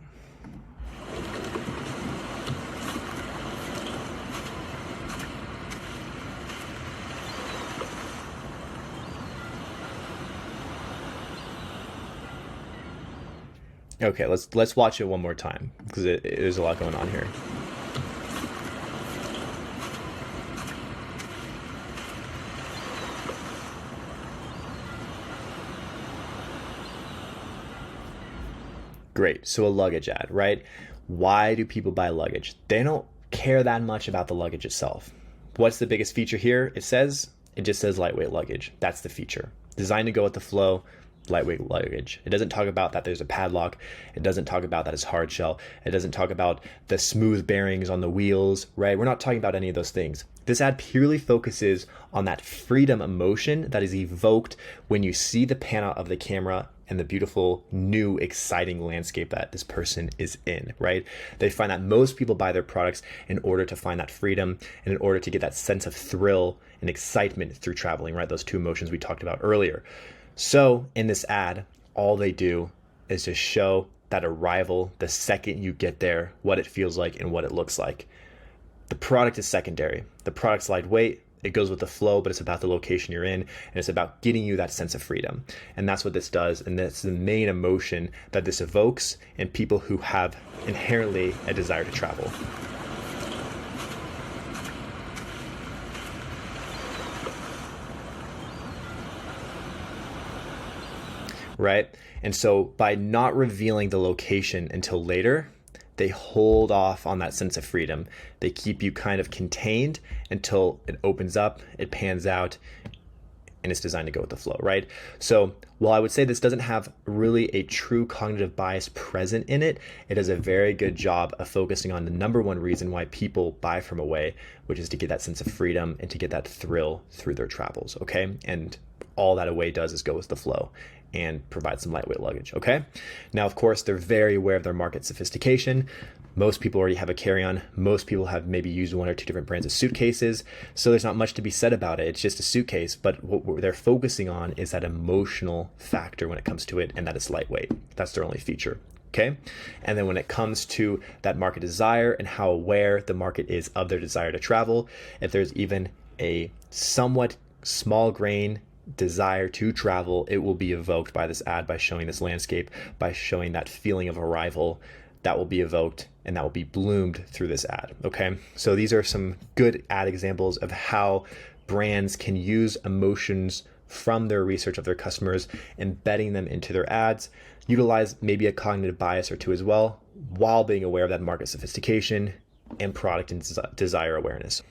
Okay, let's watch it one more time because there's a lot going on here. Great, so a luggage ad, right? Why do people buy luggage? They don't care that much about the luggage itself. What's the biggest feature here? It just says lightweight luggage. That's the feature. Designed to go with the flow. Lightweight luggage. It doesn't talk about that there's a padlock. It doesn't talk about that it's hard shell. It doesn't talk about the smooth bearings on the wheels, right? We're not talking about any of those things. This ad purely focuses on that freedom emotion that is evoked when you see the pan out of the camera and the beautiful, new, exciting landscape that this person is in, right? They find that most people buy their products in order to find that freedom and in order to get that sense of thrill and excitement through traveling, right? Those two emotions we talked about earlier. So in this ad, all they do is just show that arrival the second you get there, what it feels like and what it looks like. The product is secondary. The product's lightweight, it goes with the flow, but it's about the location you're in, and it's about getting you that sense of freedom. And that's what this does, and that's the main emotion that this evokes in people who have inherently a desire to travel. Right? And so by not revealing the location until later, they hold off on that sense of freedom. They keep you kind of contained until it opens up, it pans out, and it's designed to go with the flow, right? So while I would say this doesn't have really a true cognitive bias present in it, it does a very good job of focusing on the number one reason why people buy from Away, which is to get that sense of freedom and to get that thrill through their travels, okay? And all that Away does is go with the flow and provide some lightweight luggage, okay? Now, of course, they're very aware of their market sophistication. Most people already have a carry-on. Most people have maybe used one or two different brands of suitcases. So there's not much to be said about it. It's just a suitcase. But what they're focusing on is that emotional factor when it comes to it, and that it's lightweight. That's their only feature, okay? And then when it comes to that market desire and how aware the market is of their desire to travel, if there's even a somewhat small grain desire to travel, it will be evoked by this ad, by showing this landscape, by showing that feeling of arrival that will be evoked and that will be bloomed through this ad. Okay, so these are some good ad examples of how brands can use emotions from their research of their customers, embedding them into their ads, utilize maybe a cognitive bias or two as well, while being aware of that market sophistication and product and desire awareness.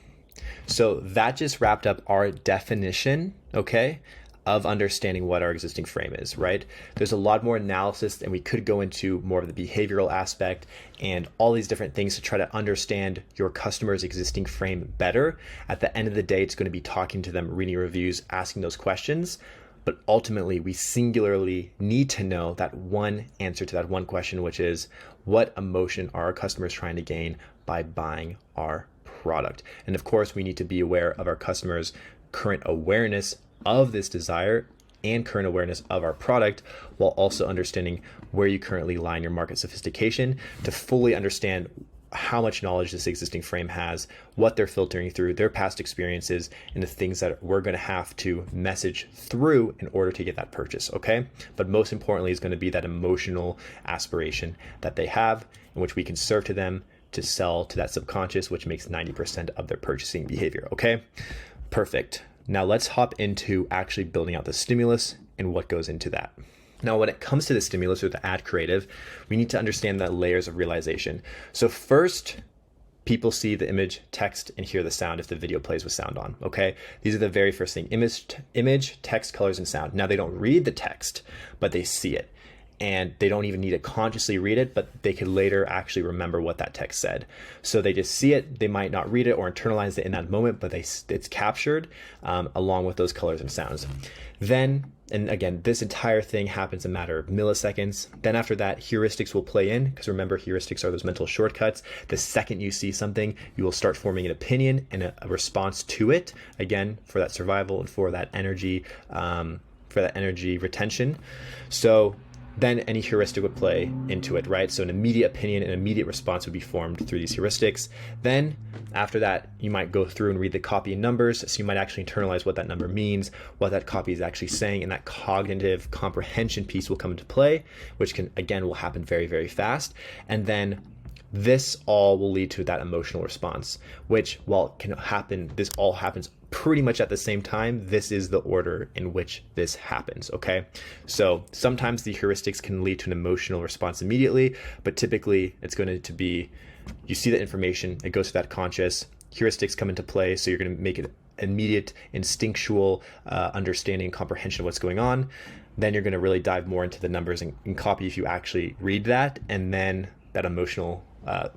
So that just wrapped up our definition, okay, of understanding what our existing frame is, right? There's a lot more analysis, and we could go into more of the behavioral aspect and all these different things to try to understand your customer's existing frame better. At the end of the day, it's going to be talking to them, reading reviews, asking those questions. But ultimately, we singularly need to know that one answer to that one question, which is, what emotion are our customers trying to gain by buying our product? And of course, we need to be aware of our customers' current awareness of this desire and current awareness of our product, while also understanding where you currently lie in your market sophistication to fully understand how much knowledge this existing frame has, what they're filtering through, their past experiences, and the things that we're going to have to message through in order to get that purchase, okay? But most importantly is going to be that emotional aspiration that they have, in which we can serve to them to sell to that subconscious, which makes 90% of their purchasing behavior, okay? Perfect. Now let's hop into actually building out the stimulus and what goes into that. Now, when it comes to the stimulus or the ad creative, we need to understand the layers of realization. So first, people see the image, text, and hear the sound if the video plays with sound on, okay? These are the very first thing, image, text, colors, and sound. Now, they don't read the text, but they see it. And they don't even need to consciously read it, but they could later actually remember what that text said. So they just see it, they might not read it or internalize it in that moment, but it's captured along with those colors and sounds. Then, and again, this entire thing happens in a matter of milliseconds. Then after that, heuristics will play in, because remember, heuristics are those mental shortcuts. The second you see something, you will start forming an opinion and a response to it, again, for that survival and for that energy retention. So then any heuristic would play into it, right? So an immediate opinion, an immediate response would be formed through these heuristics. Then after that, you might go through and read the copy in numbers. So you might actually internalize what that number means, what that copy is actually saying, and that cognitive comprehension piece will come into play, which will happen very, very fast. And then this all will lead to that emotional response, which, while it can happen, this all happens pretty much at the same time. This is the order in which this happens, okay? So sometimes the heuristics can lead to an emotional response immediately, but typically it's going to be, you see the information, it goes to that conscious, heuristics come into play, so you're going to make it immediate instinctual understanding and comprehension of what's going on. Then you're going to really dive more into the numbers and copy if you actually read that, and then that emotional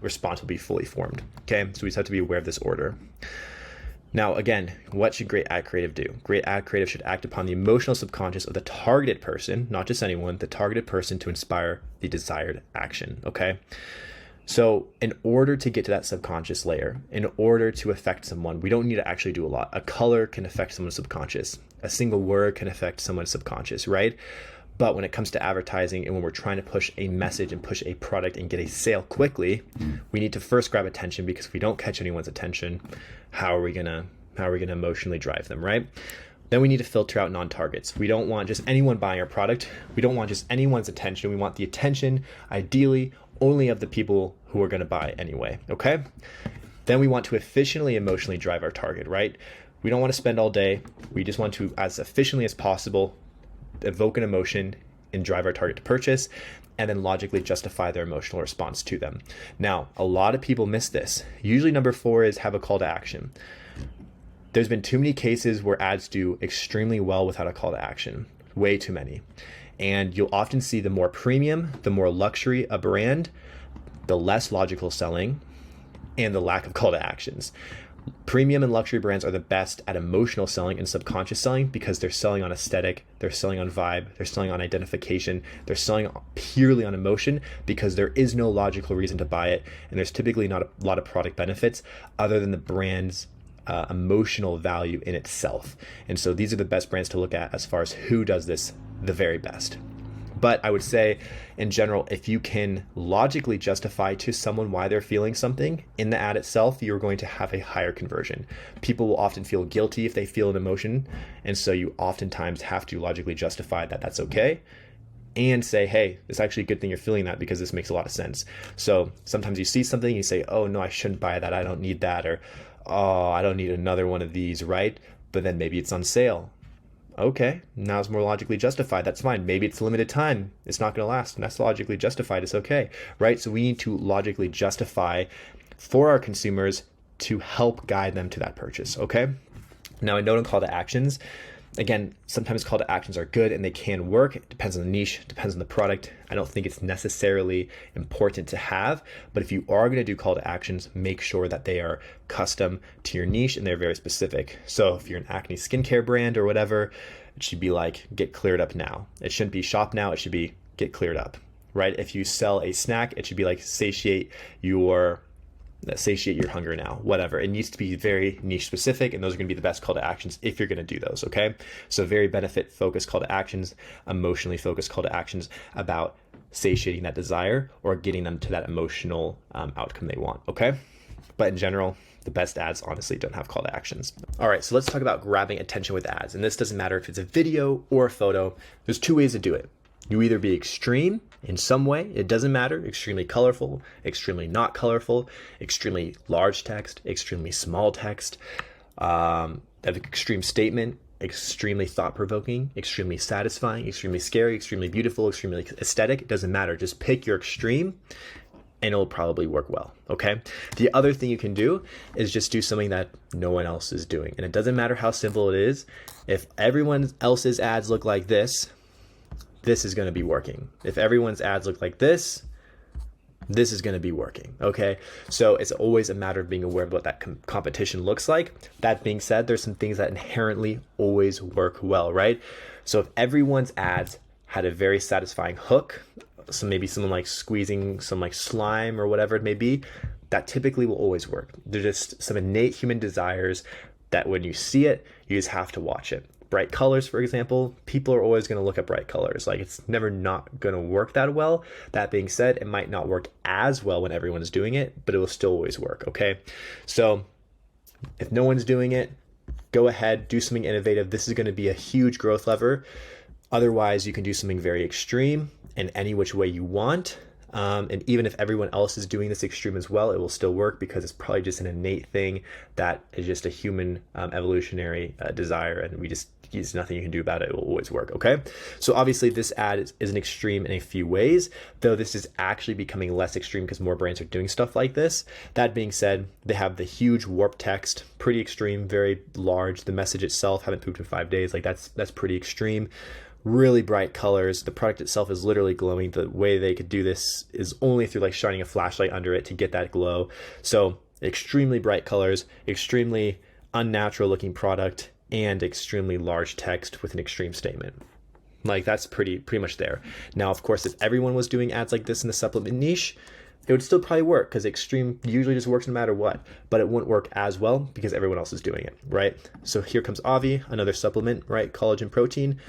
response will be fully formed, okay? So we just have to be aware of this order. Now, again, what should great ad creative do? Great ad creative should act upon the emotional subconscious of the targeted person, not just anyone, the targeted person, to inspire the desired action, okay? So in order to get to that subconscious layer, in order to affect someone, we don't need to actually do a lot. A color can affect someone's subconscious. A single word can affect someone's subconscious, right? But when it comes to advertising and when we're trying to push a message and push a product and get a sale quickly, we need to first grab attention, because if we don't catch anyone's attention, how are we gonna emotionally drive them, right? Then we need to filter out non-targets. We don't want just anyone buying our product. We don't want just anyone's attention. We want the attention, ideally, only of the people who are gonna buy anyway, okay? Then we want to efficiently emotionally drive our target, right? We don't want to spend all day. We just want to, as efficiently as possible, evoke an emotion and drive our target to purchase, and then logically justify their emotional response to them. Now, a lot of people miss this. Usually number 4 is have a call to action. There's been too many cases where ads do extremely well without a call to action, way too many. And you'll often see the more premium, the more luxury a brand, the less logical selling, and the lack of call to actions. Premium and luxury brands are the best at emotional selling and subconscious selling, because they're selling on aesthetic, they're selling on vibe, they're selling on identification, they're selling purely on emotion, because there is no logical reason to buy it, and there's typically not a lot of product benefits other than the brand's emotional value in itself. And so these are the best brands to look at as far as who does this the very best. But I would say in general, if you can logically justify to someone why they're feeling something in the ad itself, you're going to have a higher conversion. People will often feel guilty if they feel an emotion. And so you oftentimes have to logically justify that that's okay and say, hey, it's actually a good thing you're feeling that because this makes a lot of sense. So sometimes you see something, you say, oh no, I shouldn't buy that. I don't need that. Or, oh, I don't need another one of these, right? But then maybe it's on sale. Okay, now it's more logically justified. That's fine. Maybe it's limited time. It's not going to last. And that's logically justified. It's okay, right? So we need to logically justify for our consumers to help guide them to that purchase, okay? Now, a note on call to actions. Again, sometimes call to actions are good and they can work. It depends on the niche, depends on the product. I don't think it's necessarily important to have, but if you are going to do call to actions, make sure that they are custom to your niche and they're very specific. So if you're an acne skincare brand or whatever, it should be like, get cleared up now. It shouldn't be shop now, it should be get cleared up, right? If you sell a snack, it should be like satiate your hunger now, whatever. It needs to be very niche specific, and those are going to be the best call to actions if you're going to do those, okay? So very benefit focused call to actions, emotionally focused call to actions about satiating that desire or getting them to that emotional outcome they want, okay? But in general, the best ads honestly don't have call to actions. All right, so let's talk about grabbing attention with ads. And this doesn't matter if it's a video or a photo. There's two ways to do it. You either be extreme in some way, it doesn't matter, extremely colorful, extremely not colorful, extremely large text, extremely small text, have an extreme statement, extremely thought-provoking, extremely satisfying, extremely scary, extremely beautiful, extremely aesthetic. It doesn't matter. Just pick your extreme and it'll probably work well, okay? The other thing you can do is just do something that no one else is doing. And it doesn't matter how simple it is. If everyone else's ads look like this is going to be working. If everyone's ads look like this is going to be working, okay? So it's always a matter of being aware of what that competition looks like. That being said, there's some things that inherently always work well, right? So if everyone's ads had a very satisfying hook, so maybe someone like squeezing some like slime or whatever it may be, that typically will always work. They're just some innate human desires that when you see it, you just have to watch it. Bright colors, for example, people are always going to look at bright colors. Like it's never not going to work that well. That being said, it might not work as well when everyone's doing it, but it will still always work, okay? So if no one's doing it, go ahead, do something innovative. This is going to be a huge growth lever. Otherwise, you can do something very extreme in any which way you want. And even if everyone else is doing this extreme as well, it will still work because it's probably just an innate thing that is just a human evolutionary desire, and there's nothing you can do about it. It will always work, okay? So obviously this ad is an extreme in a few ways, though this is actually becoming less extreme because more brands are doing stuff like this. That being said, they have the huge warp text, pretty extreme, very large. The message itself, haven't pooped in 5 days, like that's pretty extreme. Really bright colors. The product itself is literally glowing. The way they could do this is only through like shining a flashlight under it to get that glow. So extremely bright colors, extremely unnatural looking product, and extremely large text with an extreme statement. Like that's pretty much there. Now, of course, if everyone was doing ads like this in the supplement niche, it would still probably work because extreme usually just works no matter what, but it wouldn't work as well because everyone else is doing it, right? So here comes Avi, another supplement, right? Collagen protein.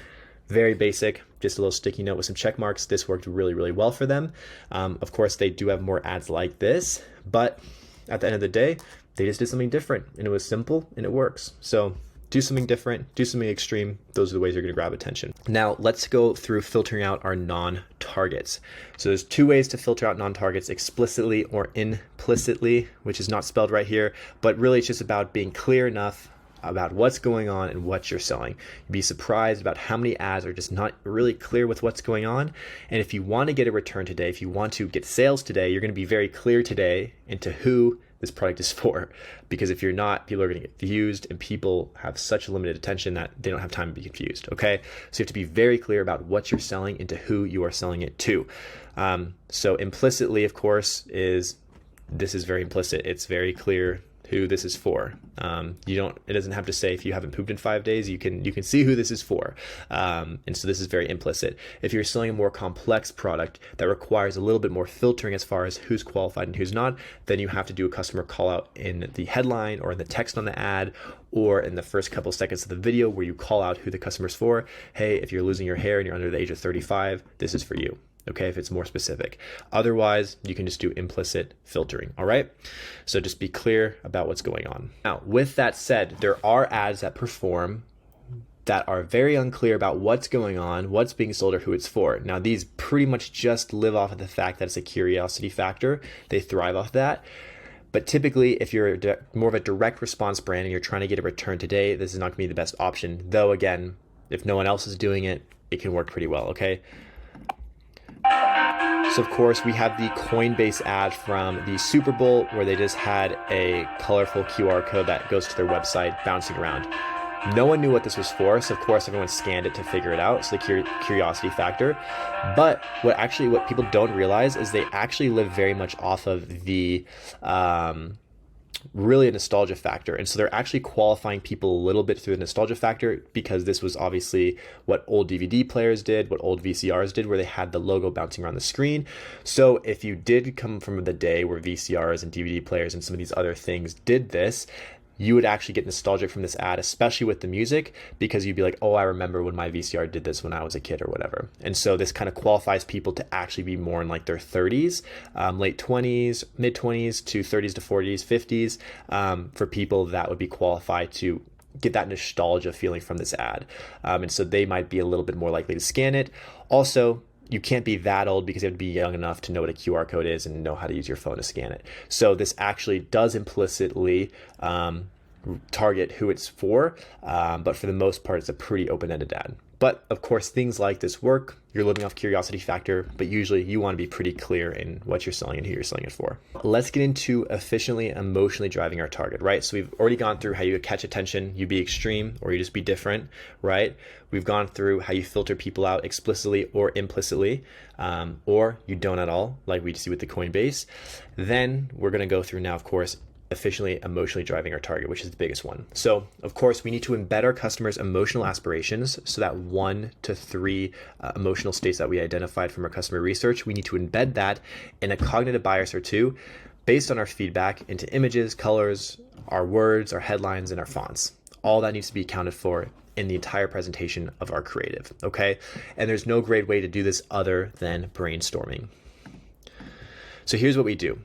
Very basic, just a little sticky note with some check marks. This worked really, really well for them. Of course, they do have more ads like this, but at the end of the day, they just did something different and it was simple and it works. So do something different, do something extreme. Those are the ways you're going to grab attention. Now let's go through filtering out our non-targets. So there's two ways to filter out non-targets, explicitly or implicitly, which is not spelled right here, but really it's just about being clear enough about what's going on and what you're selling. You'd be surprised about how many ads are just not really clear with what's going on. And if you want to get a return today, if you want to get sales today, you're going to be very clear today into who this product is for. Because if you're not, people are going to get confused, and people have such limited attention that they don't have time to be confused, okay? So you have to be very clear about what you're selling and to who you are selling it to. So implicitly, of course, this is very implicit. It's very clear who this is for. It doesn't have to say if you haven't pooped in 5 days, you can see who this is for. And so this is very implicit. If you're selling a more complex product that requires a little bit more filtering as far as who's qualified and who's not, then you have to do a customer call out in the headline or in the text on the ad or in the first couple seconds of the video where you call out who the customer's for. Hey, if you're losing your hair and you're under the age of 35, this is for you. Okay, if it's more specific. Otherwise, you can just do implicit filtering, all right? So just be clear about what's going on. Now, with that said, there are ads that perform that are very unclear about what's going on, what's being sold, or who it's for. Now, these pretty much just live off of the fact that it's a curiosity factor. They thrive off that. But typically, if you're more of a direct response brand and you're trying to get a return today, this is not gonna be the best option. Though again, if no one else is doing it, it can work pretty well, okay? So of course we have the Coinbase ad from the Super Bowl where they just had a colorful QR code that goes to their website bouncing around. No one knew what this was for, so of course everyone scanned it to figure it out, so the curiosity factor. But what people don't realize is they actually live very much off of the really a nostalgia factor. And so they're actually qualifying people a little bit through the nostalgia factor because this was obviously what old DVD players did, what old VCRs did, where they had the logo bouncing around the screen. So if you did come from the day where VCRs and DVD players and some of these other things did this, you would actually get nostalgic from this ad, especially with the music, because you'd be like, oh, I remember when my VCR did this when I was a kid or whatever. And so this kind of qualifies people to actually be more in like their 30s, late 20s, mid 20s to 30s to 40s, 50s, for people that would be qualified to get that nostalgia feeling from this ad. And so they might be a little bit more likely to scan it. Also, you can't be that old because you have to be young enough to know what a QR code is and know how to use your phone to scan it. So this actually does implicitly target who it's for, but for the most part, it's a pretty open-ended ad. But of course, things like this work. You're living off curiosity factor, but usually you want to be pretty clear in what you're selling and who you're selling it for. Let's get into efficiently, emotionally driving our target, right? So we've already gone through how you catch attention, you be extreme, or you just be different, right? We've gone through how you filter people out explicitly or implicitly, or you don't at all, like we see with the Coinbase. Then we're going to go through now, of course, efficiently, emotionally driving our target, which is the biggest one. So of course, we need to embed our customers' emotional aspirations. So that 1 to 3 emotional states that we identified from our customer research, we need to embed that in a cognitive bias or two based on our feedback into images, colors, our words, our headlines, and our fonts. All that needs to be accounted for in the entire presentation of our creative, okay? And there's no great way to do this other than brainstorming. So here's what we do.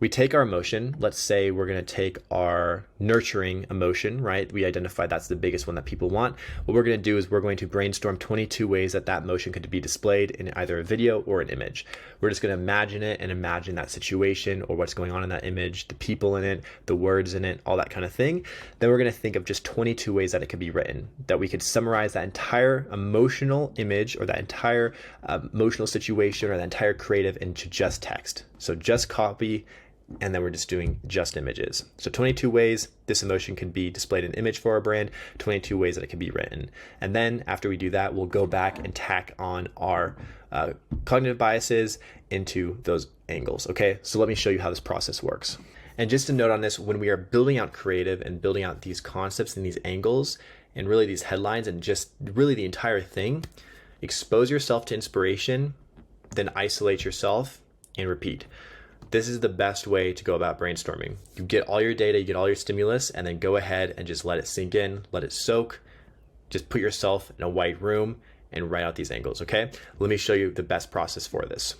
We take our emotion, let's say we're going to take our nurturing emotion, right? We identify that's the biggest one that people want. What we're going to do is we're going to brainstorm 22 ways that that emotion could be displayed in either a video or an image. We're just going to imagine it and imagine that situation or what's going on in that image, the people in it, the words in it, all that kind of thing. Then we're going to think of just 22 ways that it could be written, that we could summarize that entire emotional image or that entire emotional situation or that entire creative into just text. So just copy, and then we're just doing just images. So 22 ways this emotion can be displayed in image for our brand, 22 ways that it can be written. And then after we do that, we'll go back and tack on our cognitive biases into those angles. Okay, so let me show you how this process works. And just a note on this, when we are building out creative and building out these concepts and these angles and really these headlines and just really the entire thing, expose yourself to inspiration, then isolate yourself and repeat. This is the best way to go about brainstorming. You get all your data, you get all your stimulus, and then go ahead and just let it sink in, let it soak. Just put yourself in a white room and write out these angles, okay? Let me show you the best process for this.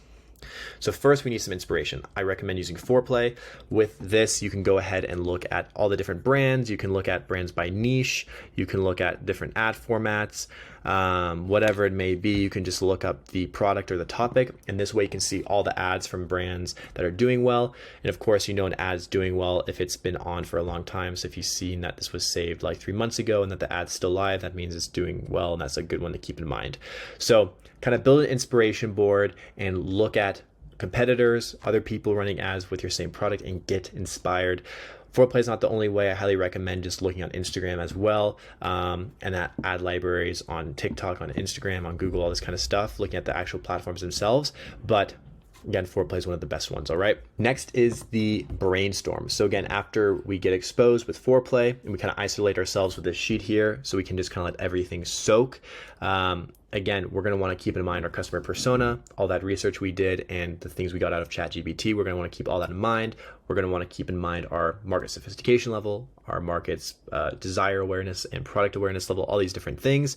So first we need some inspiration. I recommend using Foreplay. With this, you can go ahead and look at all the different brands. You can look at brands by niche. You can look at different ad formats, whatever it may be. You can just look up the product or the topic. And this way you can see all the ads from brands that are doing well. And of course, you know an ad's doing well if it's been on for a long time. So if you've seen that this was saved like 3 months ago and that the ad's still live, that means it's doing well. And that's a good one to keep in mind. So kind of build an inspiration board and look at competitors, other people running ads with your same product and get inspired. Foreplay is not the only way. I highly recommend just looking on Instagram as well, and at ad libraries on TikTok, on Instagram, on Google, all this kind of stuff, looking at the actual platforms themselves. But Again, foreplay is one of the best ones, all right? Next is the brainstorm. So again, after we get exposed with foreplay and we kind of isolate ourselves with this sheet here so we can just kind of let everything soak. Again, we're going to want to keep in mind our customer persona, all that research we did and the things we got out of ChatGPT. We're going to want to keep all that in mind. We're going to want to keep in mind our market sophistication level, our market's desire awareness and product awareness level, all these different things.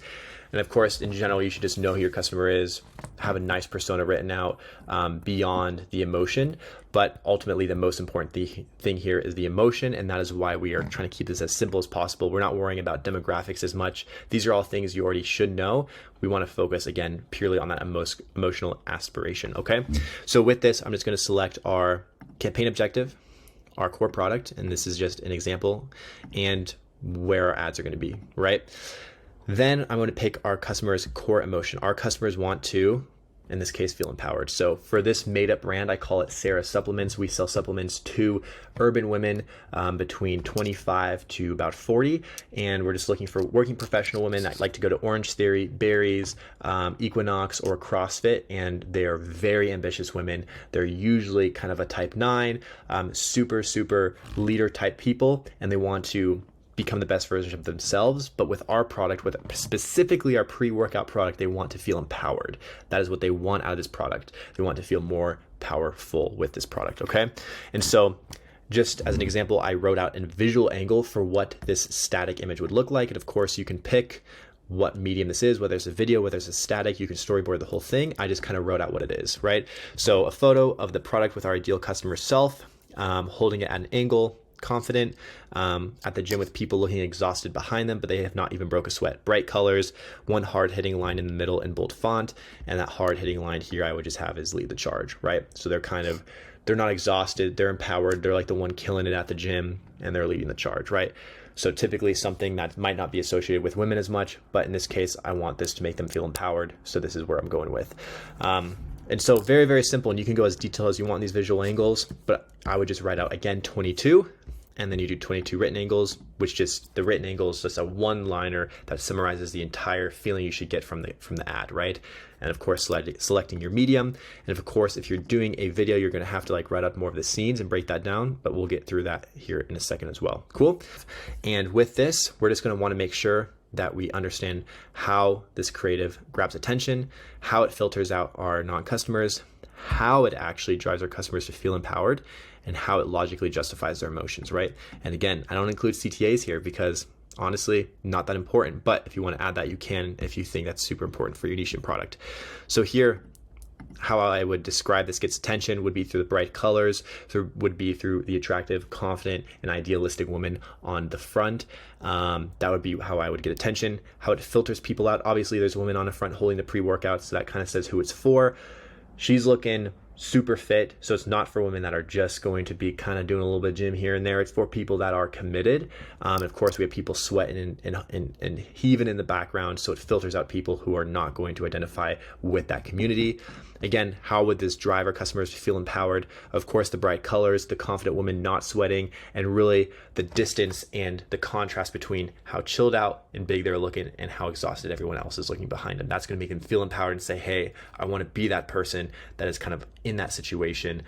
And of course, in general, you should just know who your customer is, have a nice persona written out beyond the emotion. But ultimately, the most important thing here is the emotion, and that is why we are trying to keep this as simple as possible. We're not worrying about demographics as much. These are all things you already should know. We want to focus, again, purely on that emotional aspiration, okay? So with this, I'm just going to select our campaign objective, our core product, and this is just an example, and where our ads are going to be, right? Then I'm going to pick our customer's core emotion. Our customers want to, in this case, feel empowered. So for this made up brand, I call it Sarah Supplements. We sell supplements to urban women between 25 to about 40. And we're just looking for working professional women that like to go to Orange Theory, Berries, Equinox, or CrossFit. And they are very ambitious women. They're usually kind of a type 9, super leader type people. And they want to become the best version of themselves. But with our product, with specifically our pre-workout product, they want to feel empowered. That is what they want out of this product. They want to feel more powerful with this product, okay? And so just as an example, I wrote out a visual angle for what this static image would look like. And of course, you can pick what medium this is, whether it's a video, whether it's a static, you can storyboard the whole thing. I just kind of wrote out what it is, right? So a photo of the product with our ideal customer self, holding it at an angle, confident, at the gym with people looking exhausted behind them, but they have not even broke a sweat. Bright colors, one hard-hitting line in the middle in bold font, and that hard-hitting line here I would just have is lead the charge, right? So they're not exhausted, they're empowered, they're like the one killing it at the gym, and they're leading the charge, right? So typically something that might not be associated with women as much, but in this case, I want this to make them feel empowered, so this is where I'm going with. And so very simple, and you can go as detailed as you want in these visual angles, but I would just write out, again, 22, and then you do 22 written angles, which just, the written angle is just a one-liner that summarizes the entire feeling you should get from the ad, right? And of course, selecting your medium. And of course, if you're doing a video, you're gonna have to like write up more of the scenes and break that down, but we'll get through that here in a second as well. Cool? And with this, we're just gonna wanna make sure that we understand how this creative grabs attention, how it filters out our non-customers, how it actually drives our customers to feel empowered, and how it logically justifies their emotions, right? And again, I don't include CTAs here because honestly, not that important, but if you want to add that, you can if you think that's super important for your niche and product. So here, how I would describe this gets attention would be through the bright colors, would be through the attractive, confident, and idealistic woman on the front. That would be how I would get attention. How it filters people out. Obviously, there's a woman on the front holding the pre-workout, so that kind of says who it's for. She's looking super fit, so it's not for women that are just going to be kind of doing a little bit of gym here and there. It's for people that are committed. Of course, we have people sweating and heaving in the background, so it filters out people who are not going to identify with that community. Again, how would this drive our customers to feel empowered? Of course, the bright colors, the confident woman not sweating, and really the distance and the contrast between how chilled out and big they're looking and how exhausted everyone else is looking behind them. That's going to make them feel empowered and say, hey, I want to be that person that is kind of in that situation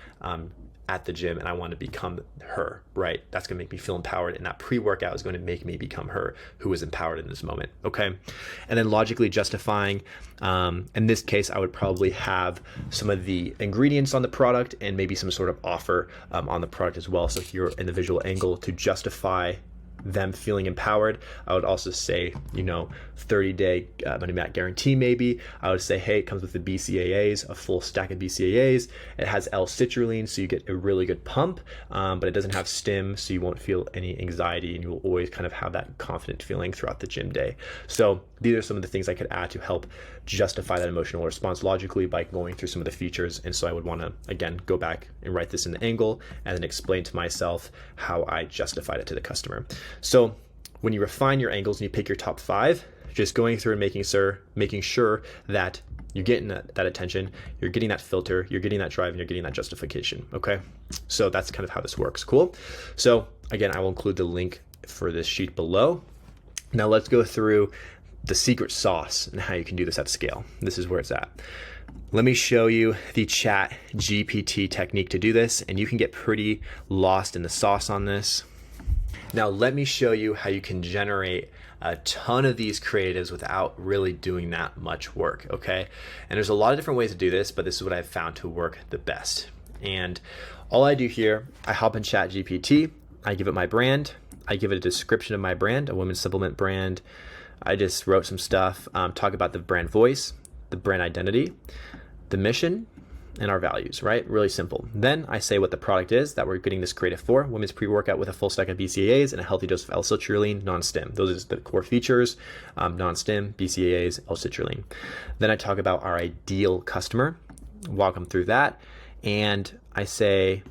at the gym, and I want to become her, right? That's going to make me feel empowered, and that pre-workout is going to make me become her who is empowered in this moment, okay? And then logically justifying, in this case, I would probably have some of the ingredients on the product and maybe some sort of offer on the product as well. So here in the visual angle to justify them feeling empowered, I would also say, 30-day money back guarantee maybe. I would say, hey, it comes with the BCAAs, a full stack of BCAAs. It has L-citrulline, so you get a really good pump, but it doesn't have stim, so you won't feel any anxiety, and you will always kind of have that confident feeling throughout the gym day. So these are some of the things I could add to help justify that emotional response logically by going through some of the features. And so I would want to, again, go back and write this in the angle and then explain to myself how I justified it to the customer. So when you refine your angles and you pick your top 5, just going through and making sure that you're getting that attention, you're getting that filter, you're getting that drive, and you're getting that justification, okay? So that's kind of how this works, cool? So again, I will include the link for this sheet below. Now let's go through the secret sauce and how you can do this at scale. This is where it's at. Let me show you the Chat GPT technique to do this, and you can get pretty lost in the sauce on this. Now, let me show you how you can generate a ton of these creatives without really doing that much work, okay? And there's a lot of different ways to do this, but this is what I've found to work the best. And all I do here, I hop in Chat GPT, I give it my brand, I give it a description of my brand, a women's supplement brand. I just wrote some stuff, talk about the brand voice, the brand identity, the mission, and our values, right? Really simple. Then I say what the product is that we're getting this creative for: women's pre-workout with a full stack of BCAAs and a healthy dose of L-citrulline, non-stim. Those are the core features: non-stim, BCAAs, L-citrulline. Then I talk about our ideal customer, walk them through that, and I say,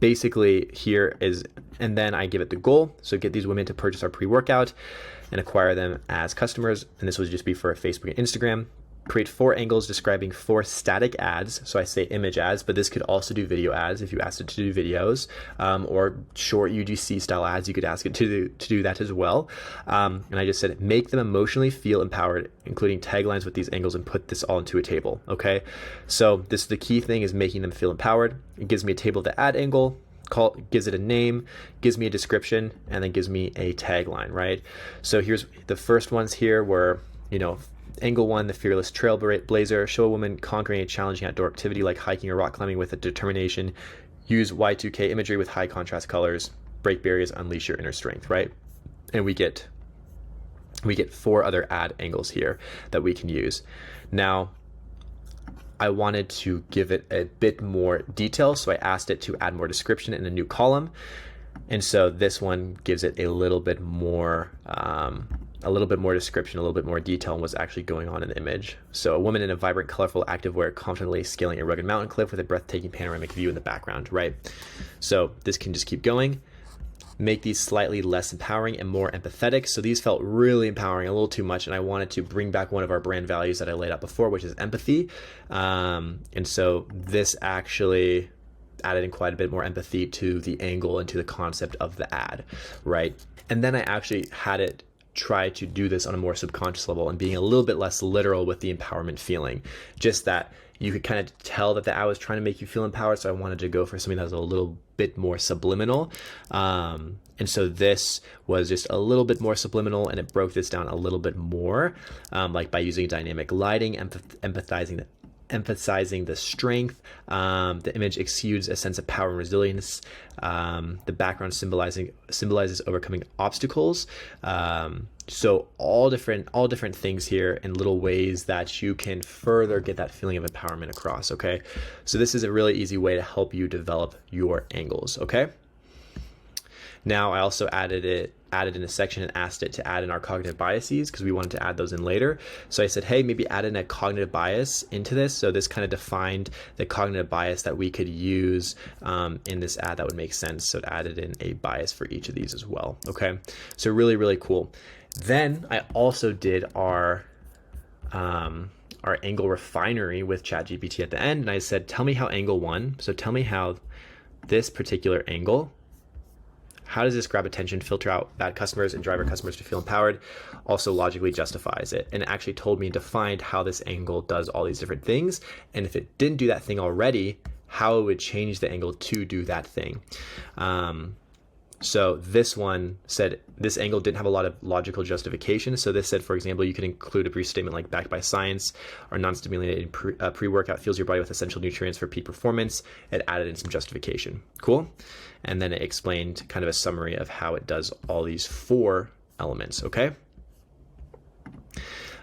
basically here is, and then I give it the goal. So get these women to purchase our pre-workout and acquire them as customers. And this would just be for Facebook and Instagram. Create 4 angles describing 4 static ads. So I say image ads, but this could also do video ads if you asked it to do videos, or short UGC style ads. You could ask it to do that as well. And I just said, make them emotionally feel empowered, including taglines with these angles, and put this all into a table. Okay. So this is the key thing, is making them feel empowered. It gives me a table of the ad angle, gives it a name, gives me a description, and then gives me a tagline, right? So here's the first ones here were, Angle 1, the fearless trailblazer. Show a woman conquering a challenging outdoor activity like hiking or rock climbing with a determination. Use Y2K imagery with high contrast colors. Break barriers, unleash your inner strength, right? And we get 4 other ad angles here that we can use. Now, I wanted to give it a bit more detail, so I asked it to add more description in a new column. And so this one gives it a little bit more description, a little bit more detail on what's actually going on in the image. So a woman in a vibrant, colorful activewear confidently scaling a rugged mountain cliff with a breathtaking panoramic view in the background, right? So this can just keep going. Make these slightly less empowering and more empathetic. So these felt really empowering, a little too much, and I wanted to bring back one of our brand values that I laid out before, which is empathy. And so this actually added in quite a bit more empathy to the angle and to the concept of the ad, right? And then I actually had it try to do this on a more subconscious level and being a little bit less literal with the empowerment feeling. Just that you could kind of tell that the ad was trying to make you feel empowered, so I wanted to go for something that was a little bit more subliminal. And so this was just a little bit more subliminal, and it broke this down a little bit more, like by using dynamic lighting, emphasizing the strength. The image exudes a sense of power and resilience. The background symbolizes overcoming obstacles. So all different things here in little ways that you can further get that feeling of empowerment across. Okay, so this is a really easy way to help you develop your angles. Okay. Now I also added in a section and asked it to add in our cognitive biases, because we wanted to add those in later. So I said, hey, maybe add in a cognitive bias into this. So this kind of defined the cognitive bias that we could use in this ad that would make sense. So it added in a bias for each of these as well. Okay, so really, really cool. Then I also did our angle refinery with ChatGPT at the end, and I said, tell me how angle 1. So tell me how this particular angle, how does this grab attention, filter out bad customers, and drive our customers to feel empowered, also logically justifies it. And it actually told me and defined how this angle does all these different things. And if it didn't do that thing already, how it would change the angle to do that thing. So this one said this angle didn't have a lot of logical justification. So this said, for example, you could include a brief statement like backed by science, or non-stimulated pre-workout fills your body with essential nutrients for peak performance. It added in some justification. Cool. And then it explained kind of a summary of how it does all these 4 elements. Okay.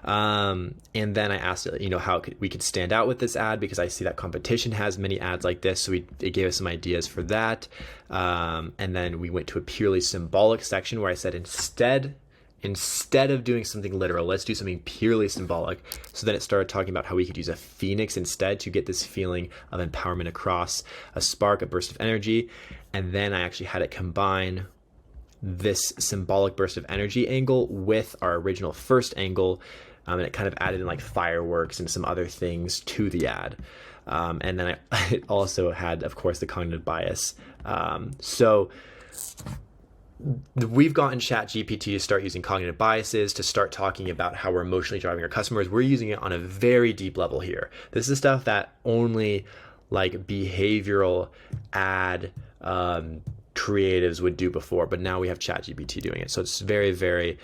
And then I asked it, how we could stand out with this ad, because I see that competition has many ads like this. So it gave us some ideas for that. And then we went to a purely symbolic section where I said, instead of doing something literal, let's do something purely symbolic. So then it started talking about how we could use a phoenix instead to get this feeling of empowerment across, a spark, a burst of energy. And then I actually had it combine this symbolic burst of energy angle with our original first angle. And it kind of added in like fireworks and some other things to the ad. And then it also had, of course, the cognitive bias. So we've gotten ChatGPT to start using cognitive biases, to start talking about how we're emotionally driving our customers. We're using it on a very deep level here. This is stuff that only like behavioral ad creatives would do before, but now we have ChatGPT doing it. So it's very, very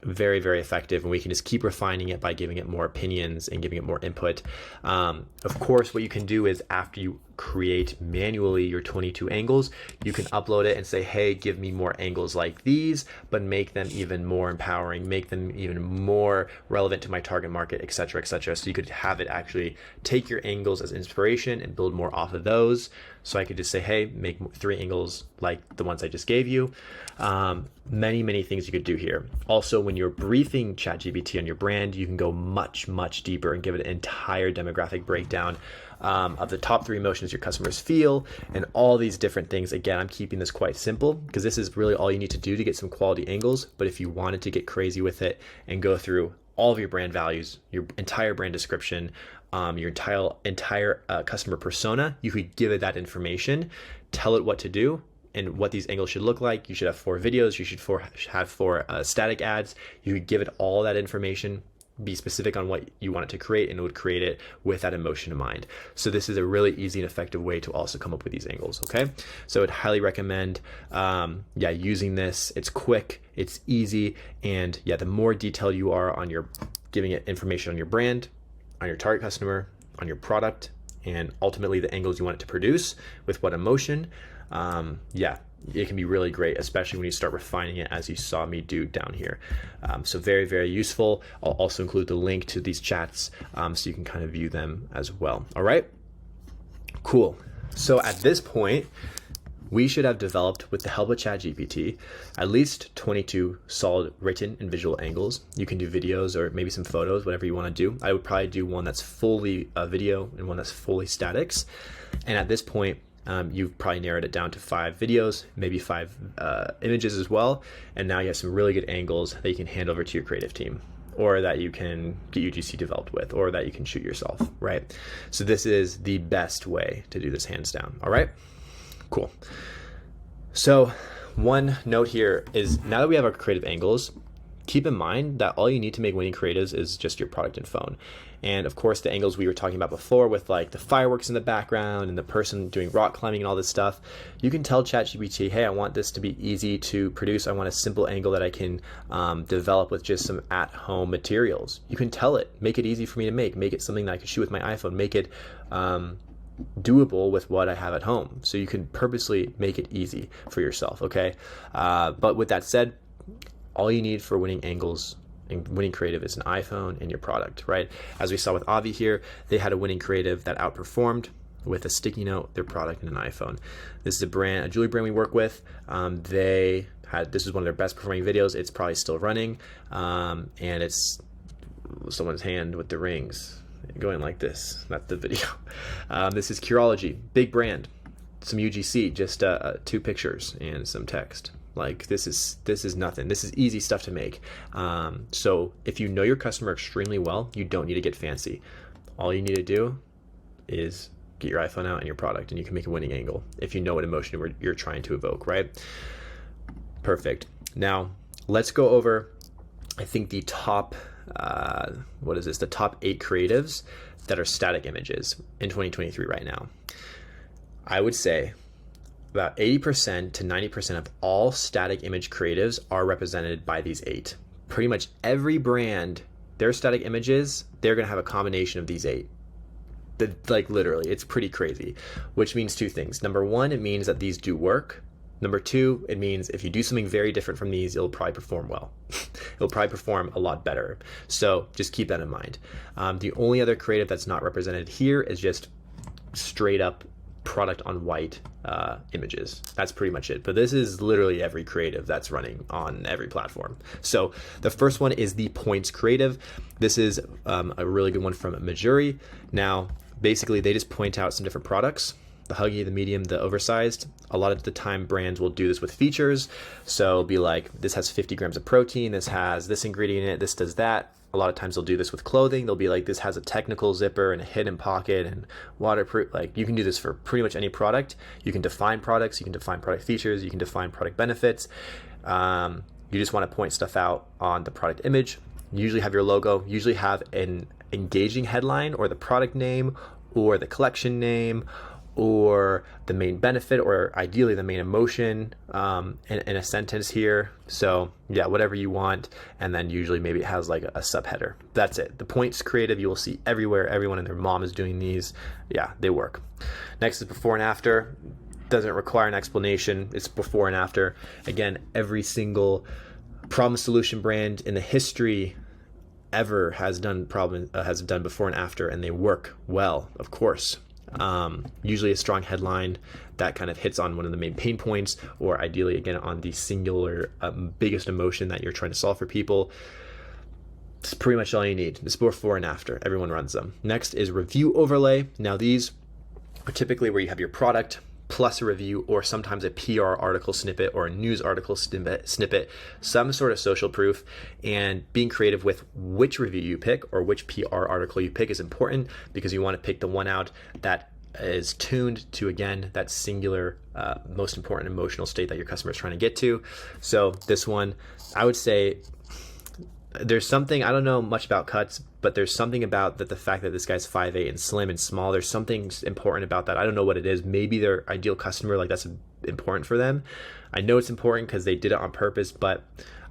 effective, and we can just keep refining it by giving it more opinions and giving it more input. Of course, what you can do is after you create manually your 22 angles, you can upload it and say, hey, give me more angles like these, but make them even more empowering, make them even more relevant to my target market, etc., etc. So you could have it actually take your angles as inspiration and build more off of those. So I could just say, hey, make 3 angles like the ones I just gave you. Many things you could do here. Also, when you're briefing ChatGPT on your brand, you can go much deeper and give it an entire demographic breakdown of the top 3 emotions your customers feel and all these different things. Again, I'm keeping this quite simple because this is really all you need to do to get some quality angles. But if you wanted to get crazy with it and go through all of your brand values, your entire brand description, your entire customer persona, you could give it that information, tell it what to do and what these angles should look like. You should have 4 videos. You should have 4 static ads. You could give it all that information, be specific on what you want it to create, and it would create it with that emotion in mind. So this is a really easy and effective way to also come up with these angles, okay? So I'd highly recommend using this. It's quick, it's easy, and the more detailed you are on your giving it information on your brand, on your target customer, on your product, and ultimately the angles you want it to produce with what emotion, it can be really great, especially when you start refining it as you saw me do down here. So very useful. I'll also include the link to these chats so you can kind of view them as well. All right, cool. So at this point, we should have developed, with the help of ChatGPT, at least 22 solid written and visual angles. You can do videos or maybe some photos, whatever you want to do. I would probably do one that's fully video and one that's fully statics. And at this point, you've probably narrowed it down to 5 videos, maybe 5 images as well. And now you have some really good angles that you can hand over to your creative team, or that you can get UGC developed with, or that you can shoot yourself, right? So this is the best way to do this, hands down. All right, cool. So one note here is, now that we have our creative angles, keep in mind that all you need to make winning creatives is just your product and phone. And of course, the angles we were talking about before with like the fireworks in the background and the person doing rock climbing and all this stuff, you can tell ChatGPT, hey, I want this to be easy to produce. I want a simple angle that I can develop with just some at-home materials. You can tell it, make it easy for me to make it something that I can shoot with my iPhone, make it doable with what I have at home. So you can purposely make it easy for yourself, okay? But with that said, all you need for winning angles and winning creative is an iPhone and your product, right? As we saw with Avi here, they had a winning creative that outperformed with a sticky note, their product, and an iPhone. This is a jewelry brand we work with. This is one of their best performing videos. It's probably still running, and it's someone's hand with the rings going like this. That's the video. This is Curology, big brand, some UGC, just 2 pictures and some text. Like this is nothing. This is easy stuff to make. So if you know your customer extremely well, you don't need to get fancy. All you need to do is get your iPhone out and your product, and you can make a winning angle if you know what emotion you're trying to evoke, right? Perfect. Now let's go over, I think, the top, the top 8 creatives that are static images in 2023 right now. I would say about 80% to 90% of all static image creatives are represented by these 8. Pretty much every brand, their static images, they're going to have a combination of these 8. Like literally, it's pretty crazy, which means 2 things. Number 1, it means that these do work. Number 2, it means if you do something very different from these, it'll probably perform well. It'll probably perform a lot better. So just keep that in mind. The only other creative that's not represented here is just straight up product on white images. That's pretty much it. But this is literally every creative that's running on every platform. So the first one is the points creative. This is a really good one from Majuri. Now, basically, they just point out some different products: the Huggy, the medium, the oversized. A lot of the time brands will do this with features. So it'll be like, this has 50 grams of protein, this has this ingredient in it, this does that. A lot of times they'll do this with clothing. They'll be like, this has a technical zipper and a hidden pocket and waterproof. Like, you can do this for pretty much any product. You can define products, you can define product features, you can define product benefits. You just want to point stuff out on the product image. You usually have your logo, usually have an engaging headline or the product name or the collection name or the main benefit, or ideally the main emotion in a sentence here. So yeah, whatever you want. And then usually maybe it has like a subheader. That's it. The points creative you will see everywhere. Everyone and their mom is doing these. Yeah, they work. Next is before and after. Doesn't require an explanation. It's before and after. Again, every single problem solution brand in the history ever has done before and after, and they work well, of course. Usually a strong headline that kind of hits on one of the main pain points, or ideally again on the singular biggest emotion that you're trying to solve for people. It's pretty much all you need. It's before and after. Everyone runs them. Next is review overlay. Now these are typically where you have your product plus a review, or sometimes a PR article snippet or a news article snippet, some sort of social proof. And being creative with which review you pick or which PR article you pick is important, because you want to pick the one out that is tuned to, again, that singular most important emotional state that your customer is trying to get to. So this one, I would say, there's something, I don't know much about cuts, but there's something about that, the fact that this guy's 5'8" and slim and small, there's something important about that. I don't know what it is. Maybe their ideal customer, like, that's important for them. I know it's important because they did it on purpose, but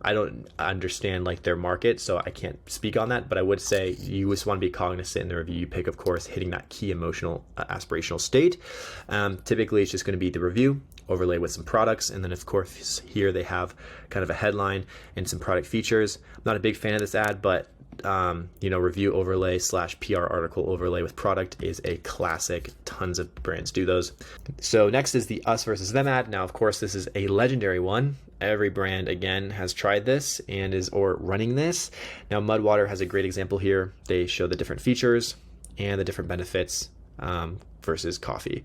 I don't understand like their market, so I can't speak on that. But I would say you just want to be cognizant in the review you pick, of course, hitting that key emotional aspirational state. Typically it's just going to be the review overlay with some products, and then of course here they have kind of a headline and some product features. I'm not a big fan of this ad, but review overlay / PR article overlay with product is a classic. Tons of brands do those. So next is the us versus them ad. Now, of course, this is a legendary one. Every brand, again, has tried this and is running this. Now, Mudwater has a great example here. They show the different features and the different benefits versus coffee.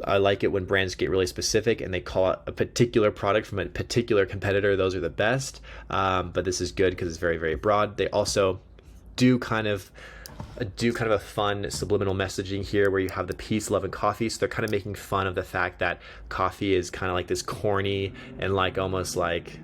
I like it when brands get really specific and they call it a particular product from a particular competitor. Those are the best. But this is good because it's very, very broad. They also do kind of a fun subliminal messaging here where you have the peace, love, and coffee. So they're kind of making fun of the fact that coffee is kind of like this corny and like almost like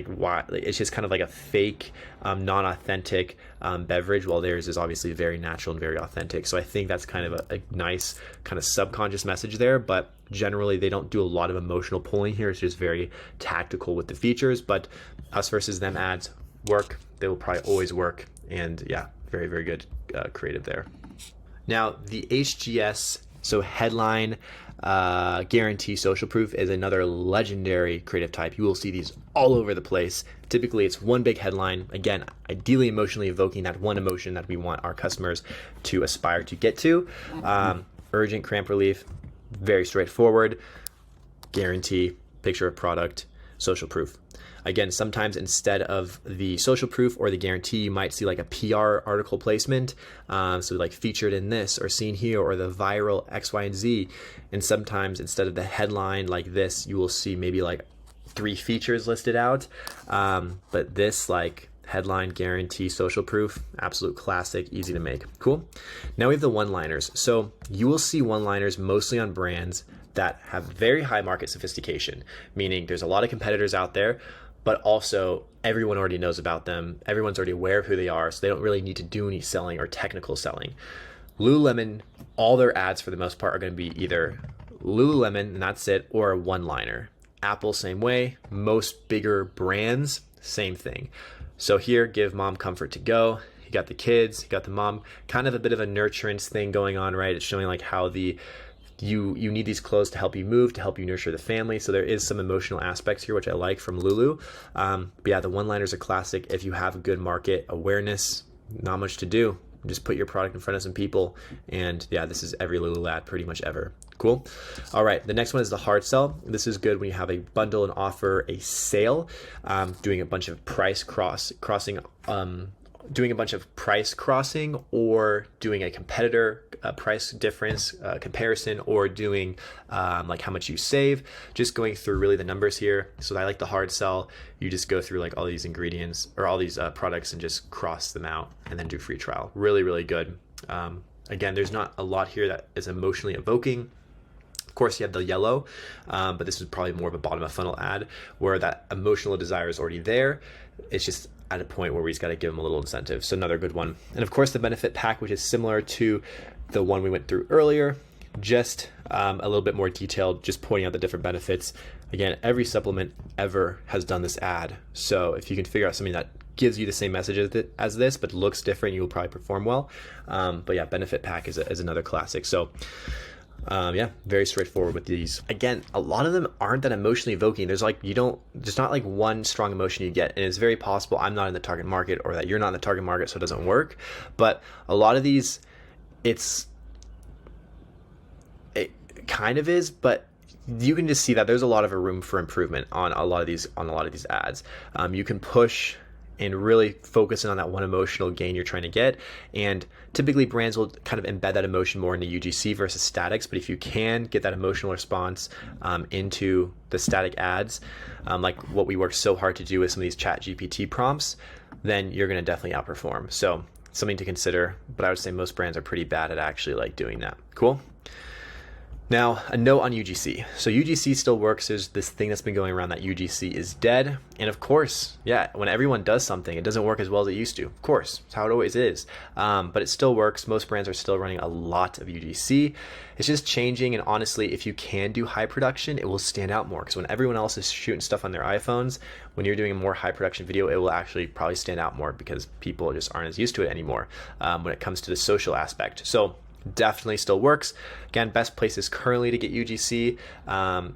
why it's just kind of like a fake, non-authentic beverage, while theirs is obviously very natural and very authentic. So I think that's kind of a nice kind of subconscious message there, but generally they don't do a lot of emotional pulling here. It's just very tactical with the features. But us versus them ads work. They will probably always work. And yeah, very, very good creative there. Now the HGS, so headline guarantee social proof, is another legendary creative type. You will see these all over the place. Typically it's one big headline, again, ideally emotionally evoking that one emotion that we want our customers to aspire to get to. Urgent cramp relief, very straightforward. Guarantee, picture of product, social proof. Again, sometimes instead of the social proof or the guarantee, you might see like a PR article placement. So like featured in this or seen here, or the viral X, Y, and Z. And sometimes instead of the headline like this, you will see maybe like 3 features listed out. But this like headline, guarantee, social proof, absolute classic, easy to make. Cool. Now we have the one-liners. So you will see one-liners mostly on brands that have very high market sophistication, meaning there's a lot of competitors out there, but also everyone already knows about them. Everyone's already aware of who they are, so they don't really need to do any selling or technical selling. Lululemon, all their ads for the most part are going to be either Lululemon, and that's it, or a one-liner. Apple, same way. Most bigger brands, same thing. So here, give mom comfort to go. You got the kids, you got the mom, kind of a bit of a nurturance thing going on, right? It's showing like how you need these clothes to help you move, to help you nurture the family. So there is some emotional aspects here, which I like from Lulu. But yeah, the one-liners are classic. If you have a good market awareness, not much to do. Just put your product in front of some people. And yeah, this is every Lulu ad pretty much ever. Cool. All right. The next one is the hard sell. This is good when you have a bundle, an offer, a sale, doing a bunch of price crossing doing a bunch of price crossing or doing a competitor price difference comparison, or doing like how much you save, just going through really the numbers here. So I like the hard sell. You just go through like all these ingredients or all these products and just cross them out and then do free trial. Really, really good. Again, there's not a lot here that is emotionally evoking. Of course, you have the yellow, but this is probably more of a bottom of funnel ad where that emotional desire is already there. It's just at a point where we just got to give them a little incentive. So another good one. And of course, the benefit pack, which is similar to the one we went through earlier, just a little bit more detailed, just pointing out the different benefits. Again, every supplement ever has done this ad. So if you can figure out something that gives you the same message as this, but looks different, you will probably perform well. But yeah, benefit pack is another classic. So yeah, very straightforward with these. Again, a lot of them aren't that emotionally evoking. There's not like one strong emotion you get. And it's very possible I'm not in the target market or that you're not in the target market, so it doesn't work. But a lot of these, it kind of is, but you can just see that there's a lot of a room for improvement on a lot of these ads. You can push and really focus in on that one emotional gain you're trying to get. And typically brands will kind of embed that emotion more into UGC versus statics. But if you can get that emotional response into the static ads, like what we work so hard to do with some of these chat GPT prompts, then you're going to definitely outperform. So something to consider, but I would say most brands are pretty bad at actually like doing that. Cool. Now, a note on UGC. So UGC still works. There's this thing that's been going around that UGC is dead. And of course, yeah, when everyone does something, it doesn't work as well as it used to. Of course, it's how it always is. But it still works. Most brands are still running a lot of UGC. It's just changing. And honestly, if you can do high production, it will stand out more. Because when everyone else is shooting stuff on their iPhones, when you're doing a more high production video, it will actually probably stand out more because people just aren't as used to it anymore when it comes to the social aspect. So definitely still works. Again, best places currently to get UGC.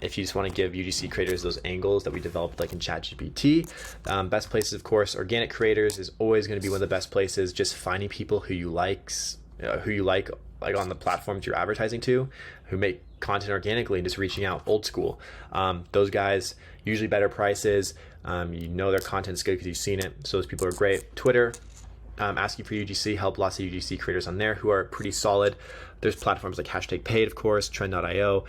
If you just want to give UGC creators those angles that we developed like in ChatGPT. Best places, of course, organic creators is always going to be one of the best places. Just finding people who you like on the platforms you're advertising to, who make content organically and just reaching out old school. Those guys, usually better prices. You know their content's good because you've seen it. So those people are great. Twitter, asking for UGC, help lots of UGC creators on there who are pretty solid. There's platforms like #paid, of course, trend.io,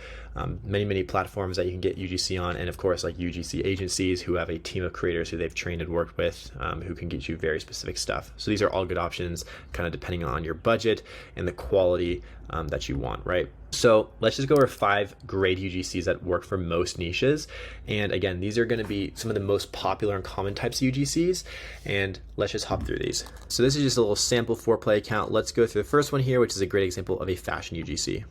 many platforms that you can get UGC on, and of course like UGC agencies who have a team of creators who they've trained and worked with, who can get you very specific stuff. So these are all good options, kind of depending on your budget and the quality that you want, right? So let's just go over 5 great UGCs that work for most niches. And again, these are going to be some of the most popular and common types of UGCs. And let's just hop through these. So this is just a little sample 4-play account. Let's go through the first one here, which is a great example of a fashion UGC.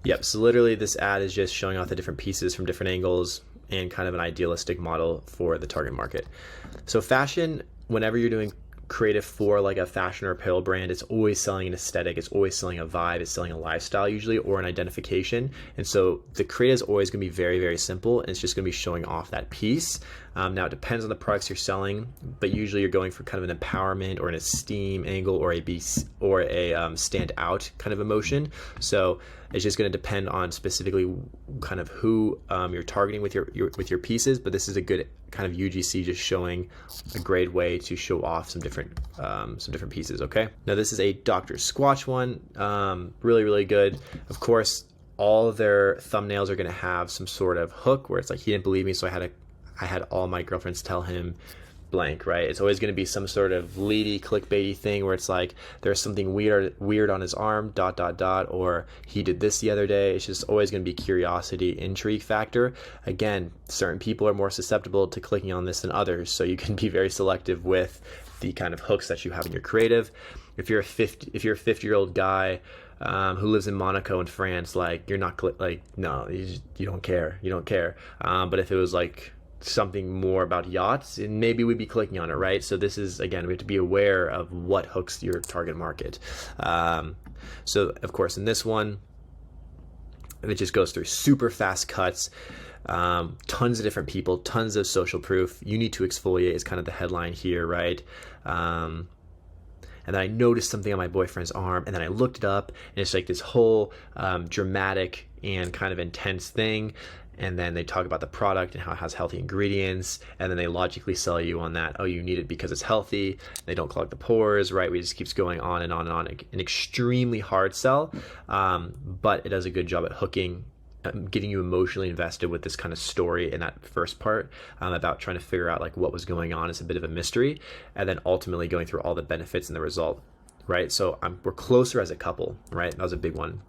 Yep, so literally this ad is just showing off the different pieces from different angles and kind of an idealistic model for the target market. So fashion, whenever you're doing creative for like a fashion or apparel brand, it's always selling an aesthetic, it's always selling a vibe, it's selling a lifestyle usually, or an identification. And so the creative is always going to be very, very simple, and it's just going to be showing off that piece. Now it depends on the products you're selling, but usually you're going for kind of an empowerment or an esteem angle or a stand out kind of emotion. So it's just going to depend on specifically kind of who you're targeting with your pieces. But this is a good kind of UGC, just showing a great way to show off some different pieces. Okay. Now this is a Dr. Squatch one. Really, really good. Of course, all of their thumbnails are going to have some sort of hook where it's like, he didn't believe me, so I had all my girlfriends tell him blank, right? It's always going to be some sort of leady, clickbaity thing where it's like there's something weird on his arm, ... or he did this the other day. It's just always going to be curiosity, intrigue factor. Again, certain people are more susceptible to clicking on this than others, so you can be very selective with the kind of hooks that you have in your creative. If you're a 50-year-old guy who lives in Monaco in France, like you're not no, you don't care. But if it was like something more about yachts, and maybe we'd be clicking on it, right? So this is, again, we have to be aware of what hooks your target market. So of course in this one, it just goes through super fast cuts, tons of different people, tons of social proof. You need to exfoliate is kind of the headline here, right? And and then I noticed something on my boyfriend's arm, and then I looked it up, and it's like this whole dramatic and kind of intense thing. And then they talk about the product and how it has healthy ingredients, and then they logically sell you on that. Oh, you need it because it's healthy. They don't clog the pores, right? We just keeps going on and on and on. An extremely hard sell, but it does a good job at hooking, getting you emotionally invested with this kind of story in that first part, about trying to figure out like what was going on. It's a bit of a mystery, and then ultimately going through all the benefits and the result, right? So we're closer as a couple, right? That was a big one.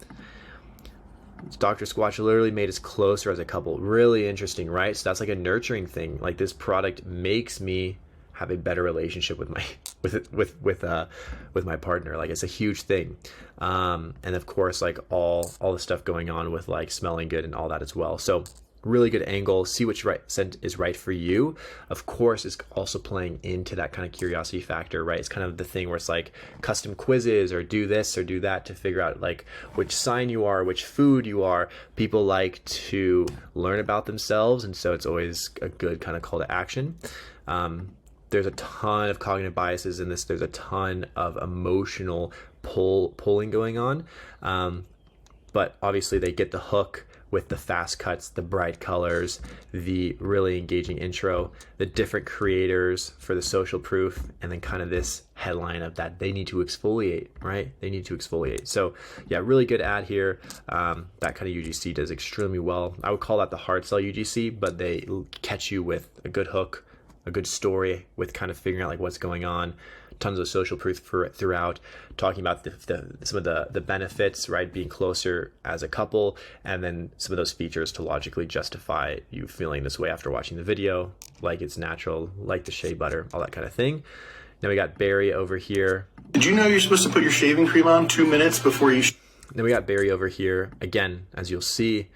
Dr. Squatch literally made us closer as a couple. Really interesting, right? So that's like a nurturing thing. Like, this product makes me have a better relationship with my with my partner. Like, it's a huge thing. And of course, like all the stuff going on with like smelling good and all that as well. So really good angle. See which scent is right for you. Of course, it's also playing into that kind of curiosity factor, right? It's kind of the thing where it's like custom quizzes or do this or do that to figure out like which sign you are, which food you are. People like to learn about themselves, and so it's always a good kind of call to action. There's a ton of cognitive biases in this. There's a ton of emotional pulling going on. But obviously they get the hook with the fast cuts, the bright colors, the really engaging intro, the different creators for the social proof, and then kind of this headline of that they need to exfoliate, right? They need to exfoliate. So yeah, really good ad here. That kind of UGC does extremely well. I would call that the hard sell UGC, but they catch you with a good hook, a good story with kind of figuring out like what's going on. Tons of social proof throughout, talking about some of the benefits, right? Being closer as a couple, and then some of those features to logically justify you feeling this way after watching the video, like it's natural, like the shea butter, all that kind of thing. Now we got Barry over here. Did you know you're supposed to put your shaving cream on 2 minutes before you... Then we got Barry over here. Again, as you'll see,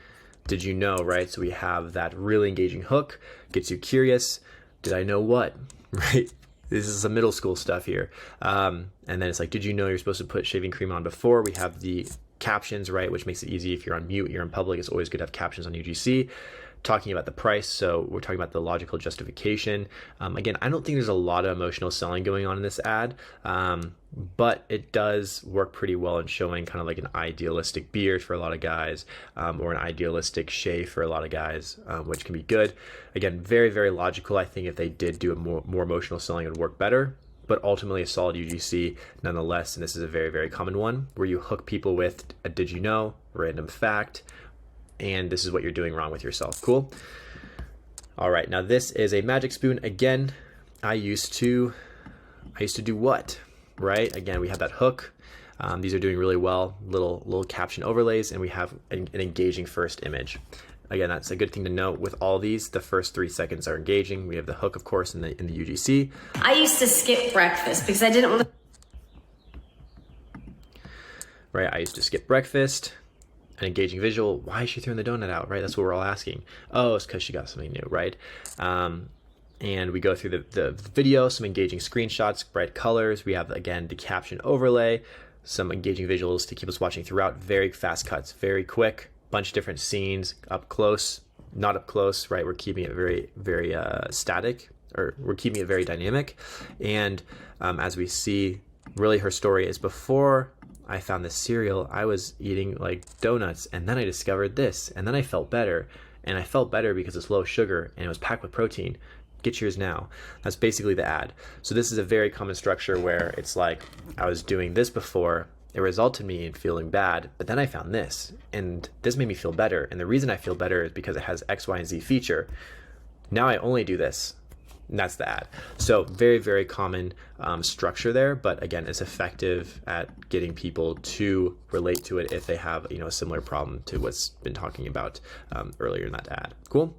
did you know, right? So we have that really engaging hook, gets you curious. Did I know what, right? This is some middle school stuff here. And then it's like, did you know you're supposed to put shaving cream on before? We have the captions, right, which makes it easy if you're on mute, you're in public. It's always good to have captions on UGC. Talking about the price, so we're talking about the logical justification. Again, I don't think there's a lot of emotional selling going on in this ad, but it does work pretty well in showing kind of like an idealistic beard for a lot of guys, or an idealistic shave for a lot of guys, which can be good. Again, very, very logical. I think if they did do a more emotional selling, it would work better, but ultimately a solid UGC nonetheless. And this is a very, very common one where you hook people with a did you know, random fact, and this is what you're doing wrong with yourself. Cool. All right, now this is a magic spoon. Again, I used to do what, right? Again, we have that hook. These are doing really well, little caption overlays, and we have an engaging first image. Again, that's a good thing to note with all these. The first 3 seconds are engaging. We have the hook, of course, in the UGC. I used to skip breakfast because I didn't want to. Right, I used to skip breakfast. An engaging visual. Why is she throwing the donut out, right? That's what we're all asking. Oh, it's because she got something new, right? And we go through the video, some engaging screenshots, bright colors. We have, again, the caption overlay, some engaging visuals to keep us watching throughout. Very fast cuts, very quick, bunch of different scenes, up close, not up close, right? We're keeping it very, very static, or we're keeping it very dynamic. And as we see, really her story is before I found this cereal, I was eating like donuts, and then I discovered this, and then I felt better, and I felt better because it's low sugar and it was packed with protein. Get yours now. That's basically the ad. So this is a very common structure where it's like, I was doing this before, it resulted me in feeling bad, but then I found this, and this made me feel better, and the reason I feel better is because it has X, Y, and Z feature. Now I only do this. And that's the ad. So very, very common structure there, but again, it's effective at getting people to relate to it if they have, a similar problem to what's been talking about earlier in that ad. Cool.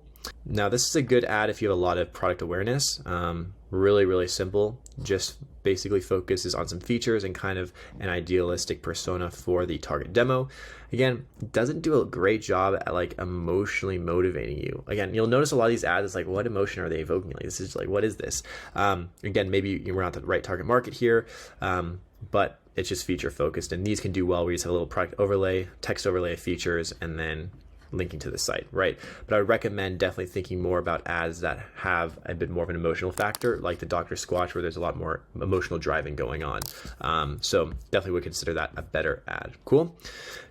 Now this is a good ad if you have a lot of product awareness. Really, really simple. Just basically focuses on some features and kind of an idealistic persona for the target demo. Again, doesn't do a great job at like emotionally motivating you. Again, you'll notice a lot of these ads, it's like, what emotion are they evoking? Like, this is like, what is this? Again, maybe we're not the right target market here, but it's just feature focused, and these can do well. We just have a little product overlay, text overlay of features, and then linking to the site, right? But I would recommend definitely thinking more about ads that have a bit more of an emotional factor, like the Dr. Squatch, where there's a lot more emotional driving going on. So definitely would consider that a better ad. Cool.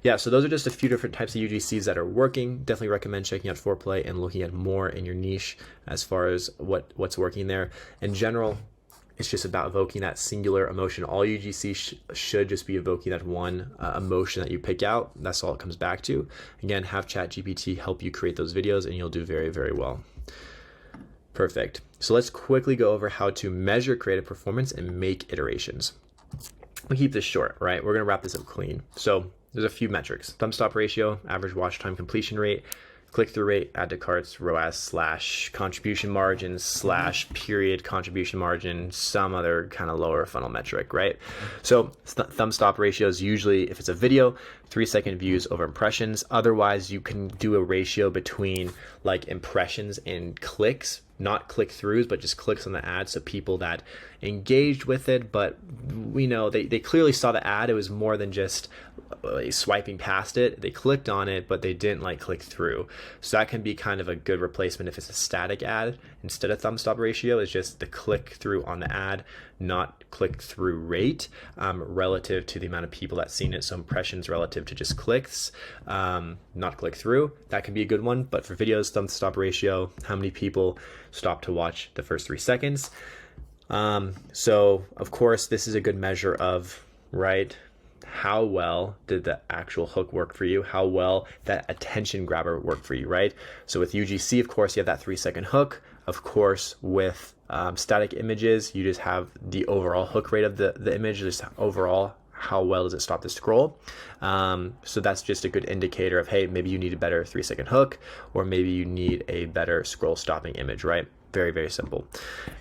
Yeah, so those are just a few different types of UGCs that are working. Definitely recommend checking out Foreplay and looking at more in your niche as far as what's working there. In general, it's just about evoking that singular emotion. All UGC should just be evoking that one emotion that you pick out. That's all it comes back to. Again, have ChatGPT help you create those videos and you'll do very, very well. Perfect. So let's quickly go over how to measure creative performance and make iterations. We'll keep this short, right? We're gonna wrap this up clean. So there's a few metrics: thumb stop ratio, average watch time, completion rate, click-through rate, add to carts, ROAS / contribution margin / period contribution margin, some other kind of lower funnel metric, right? So thumb stop ratio is usually, if it's a video, 3-second views over impressions. Otherwise, you can do a ratio between like impressions and clicks, not click-throughs, but just clicks on the ad. So people that engaged with it, but we know they clearly saw the ad. It was more than just swiping past it. They clicked on it, but they didn't like click through. So that can be kind of a good replacement if it's a static ad. Instead of thumb stop ratio, it's just the click through on the ad, not click through rate, relative to the amount of people that seen it. So impressions relative to just clicks, not click through. That can be a good one. But for videos, thumb stop ratio, how many people stop to watch the first 3 seconds? So of course, this is a good measure of, right, how well did the actual hook work for you? How well that attention grabber work for you, right? So with UGC, of course, you have that 3-second hook. Of course, with static images, you just have the overall hook rate of the image, just overall how well does it stop the scroll. So that's just a good indicator of, hey, maybe you need a better 3-second hook, or maybe you need a better scroll stopping image, right? Very, very simple.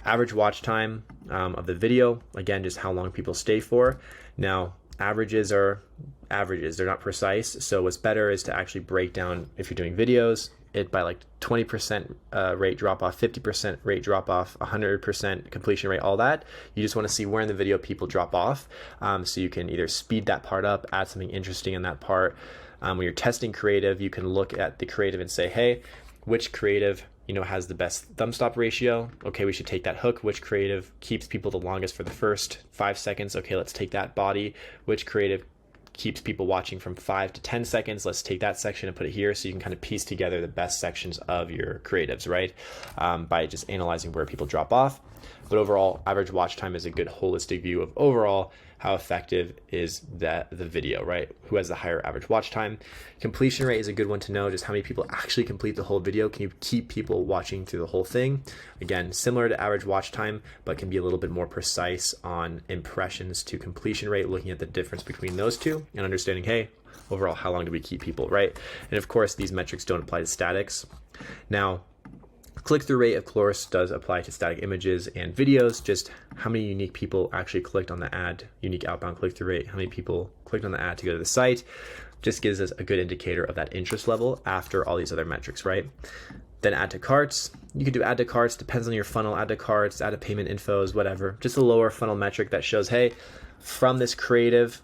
Average watch time of the video, again, just how long people stay for. Now, averages are averages, they're not precise. So what's better is to actually break down, if you're doing videos, it by like 20% rate drop off, 50% rate drop off, 100% completion rate, all that. You just want to see where in the video people drop off. So you can either speed that part up, add something interesting in that part. When you're testing creative, you can look at the creative and say, hey, which creative has the best thumb stop ratio? Okay, we should take that hook. Which creative keeps people the longest for the first 5 seconds? Okay, let's take that body. Which creative keeps people watching from 5 to 10 seconds? Let's take that section and put it here, so you can kind of piece together the best sections of your creatives, right? By just analyzing where people drop off. But overall, average watch time is a good holistic view of overall how effective is the video, right? Who has the higher average watch time? Completion rate is a good one to know, just how many people actually complete the whole video. Can you keep people watching through the whole thing? Again, similar to average watch time, but can be a little bit more precise on impressions to completion rate, looking at the difference between those two and understanding, hey, overall, how long do we keep people, right? And of course, these metrics don't apply to statics. Now, click-through rate, of course, does apply to static images and videos. Just how many unique people actually clicked on the ad, unique outbound click-through rate, how many people clicked on the ad to go to the site, just gives us a good indicator of that interest level after all these other metrics, right? Then add to carts. You could do add to carts, depends on your funnel, add to carts, add to payment infos, whatever. Just a lower funnel metric that shows, hey, from this creative,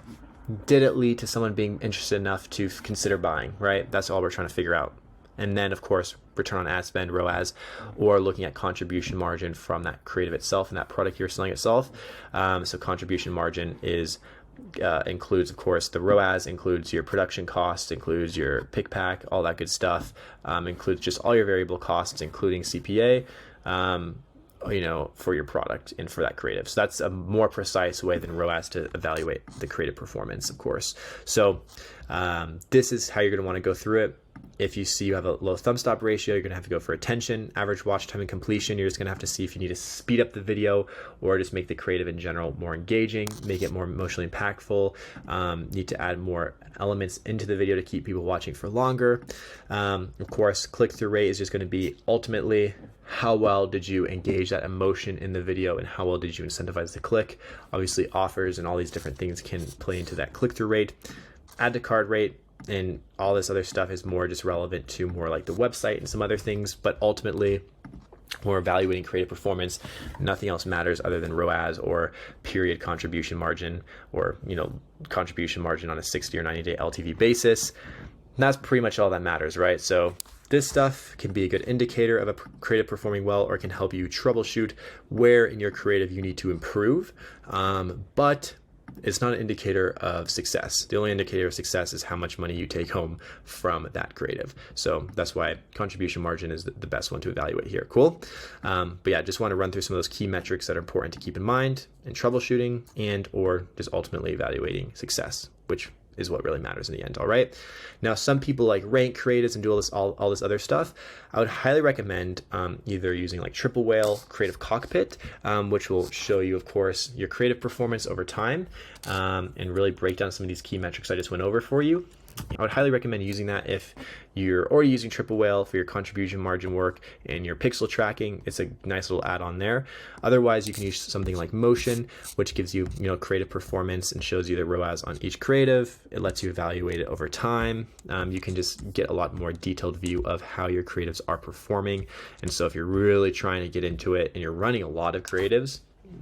did it lead to someone being interested enough to consider buying, right? That's all we're trying to figure out. And then, of course, return on ad spend, ROAS, or looking at contribution margin from that creative itself and that product you're selling itself. So contribution margin includes, of course, the ROAS, includes your production costs, includes your pick pack, all that good stuff, includes just all your variable costs, including CPA, for your product and for that creative. So that's a more precise way than ROAS to evaluate the creative performance, of course. So this is how you're going to want to go through it. If you see you have a low thumb stop ratio, you're going to have to go for attention, average watch time, and completion. You're just going to have to see if you need to speed up the video or just make the creative in general more engaging, make it more emotionally impactful. Need to add more elements into the video to keep people watching for longer. Of course, click-through rate is just going to be ultimately how well did you engage that emotion in the video and how well did you incentivize the click. Obviously, offers and all these different things can play into that click-through rate. Add to cart rate and all this other stuff is more just relevant to more like the website and some other things, but ultimately when we're evaluating creative performance, nothing else matters other than ROAS or period contribution margin, or contribution margin on a 60 or 90 day LTV basis. that's pretty much all that matters, right? So this stuff can be a good indicator of a creative performing well, or it can help you troubleshoot where in your creative you need to improve. But it's not an indicator of success. The only indicator of success is how much money you take home from that creative. So that's why contribution margin is the best one to evaluate here. Cool. But yeah, just want to run through some of those key metrics that are important to keep in mind in troubleshooting and or just ultimately evaluating success, which is what really matters in the end. All right. Now, some people like rank creatives and do all this other stuff. I would highly recommend either using like Triple Whale Creative Cockpit, which will show you, of course, your creative performance over time and really break down some of these key metrics I just went over for you. I would highly recommend using that if you're already using Triple Whale for your contribution margin work and your pixel tracking. It's a nice little add-on there. Otherwise, you can use something like Motion, which gives you, creative performance and shows you the ROAS on each creative. It lets you evaluate it over time. You can just get a lot more detailed view of how your creatives are performing. And so if you're really trying to get into it and you're running a lot of creatives,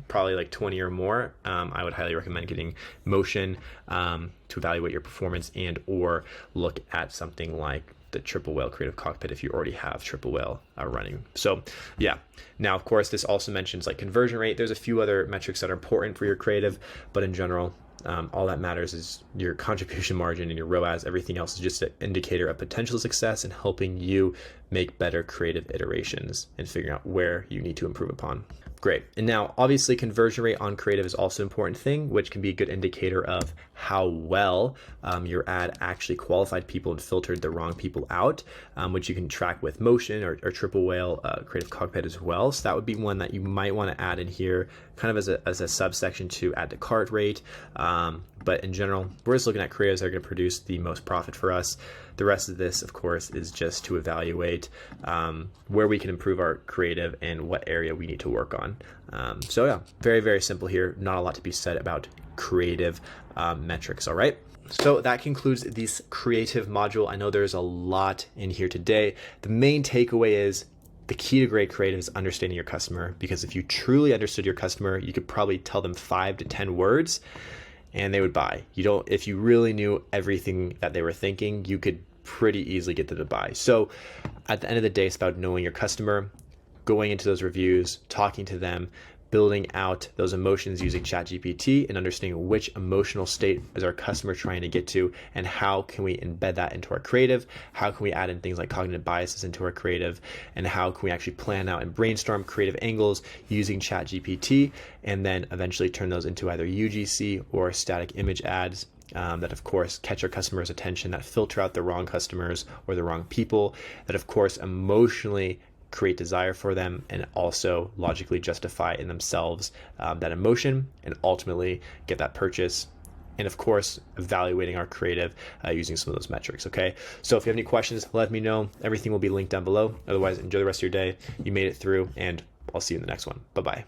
probably like 20 or more, I would highly recommend getting Motion to evaluate your performance and or look at something like the Triple Whale Creative Cockpit if you already have Triple Whale running. So yeah, now of course this also mentions like conversion rate. There's a few other metrics that are important for your creative, but in general, all that matters is your contribution margin and your ROAS. Everything else is just an indicator of potential success and helping you make better creative iterations and figuring out where you need to improve upon. Great. And now obviously conversion rate on creative is also an important thing, which can be a good indicator of how well your ad actually qualified people and filtered the wrong people out, which you can track with Motion or Triple Whale Creative Cockpit as well. So that would be one that you might want to add in here kind of as a subsection to add to cart rate. But in general, we're just looking at creatives that are going to produce the most profit for us. The rest of this, of course, is just to evaluate where we can improve our creative and what area we need to work on. So yeah, very, very simple here. Not a lot to be said about creative metrics, all right? So that concludes this creative module. I know there's a lot in here today. The main takeaway is the key to great creative is understanding your customer, because if you truly understood your customer, you could probably tell them 5 to 10 words and they would buy. If you really knew everything that they were thinking, you could pretty easily get them to buy. So at the end of the day, it's about knowing your customer, going into those reviews, talking to them, building out those emotions using ChatGPT and understanding which emotional state is our customer trying to get to and how can we embed that into our creative, how can we add in things like cognitive biases into our creative, and how can we actually plan out and brainstorm creative angles using ChatGPT, and then eventually turn those into either UGC or static image ads that of course catch our customers' attention, that filter out the wrong customers or the wrong people, that of course emotionally create desire for them and also logically justify in themselves that emotion and ultimately get that purchase. And of course, evaluating our creative using some of those metrics. Okay. So if you have any questions, let me know. Everything will be linked down below. Otherwise, enjoy the rest of your day. You made it through, and I'll see you in the next one. Bye-bye.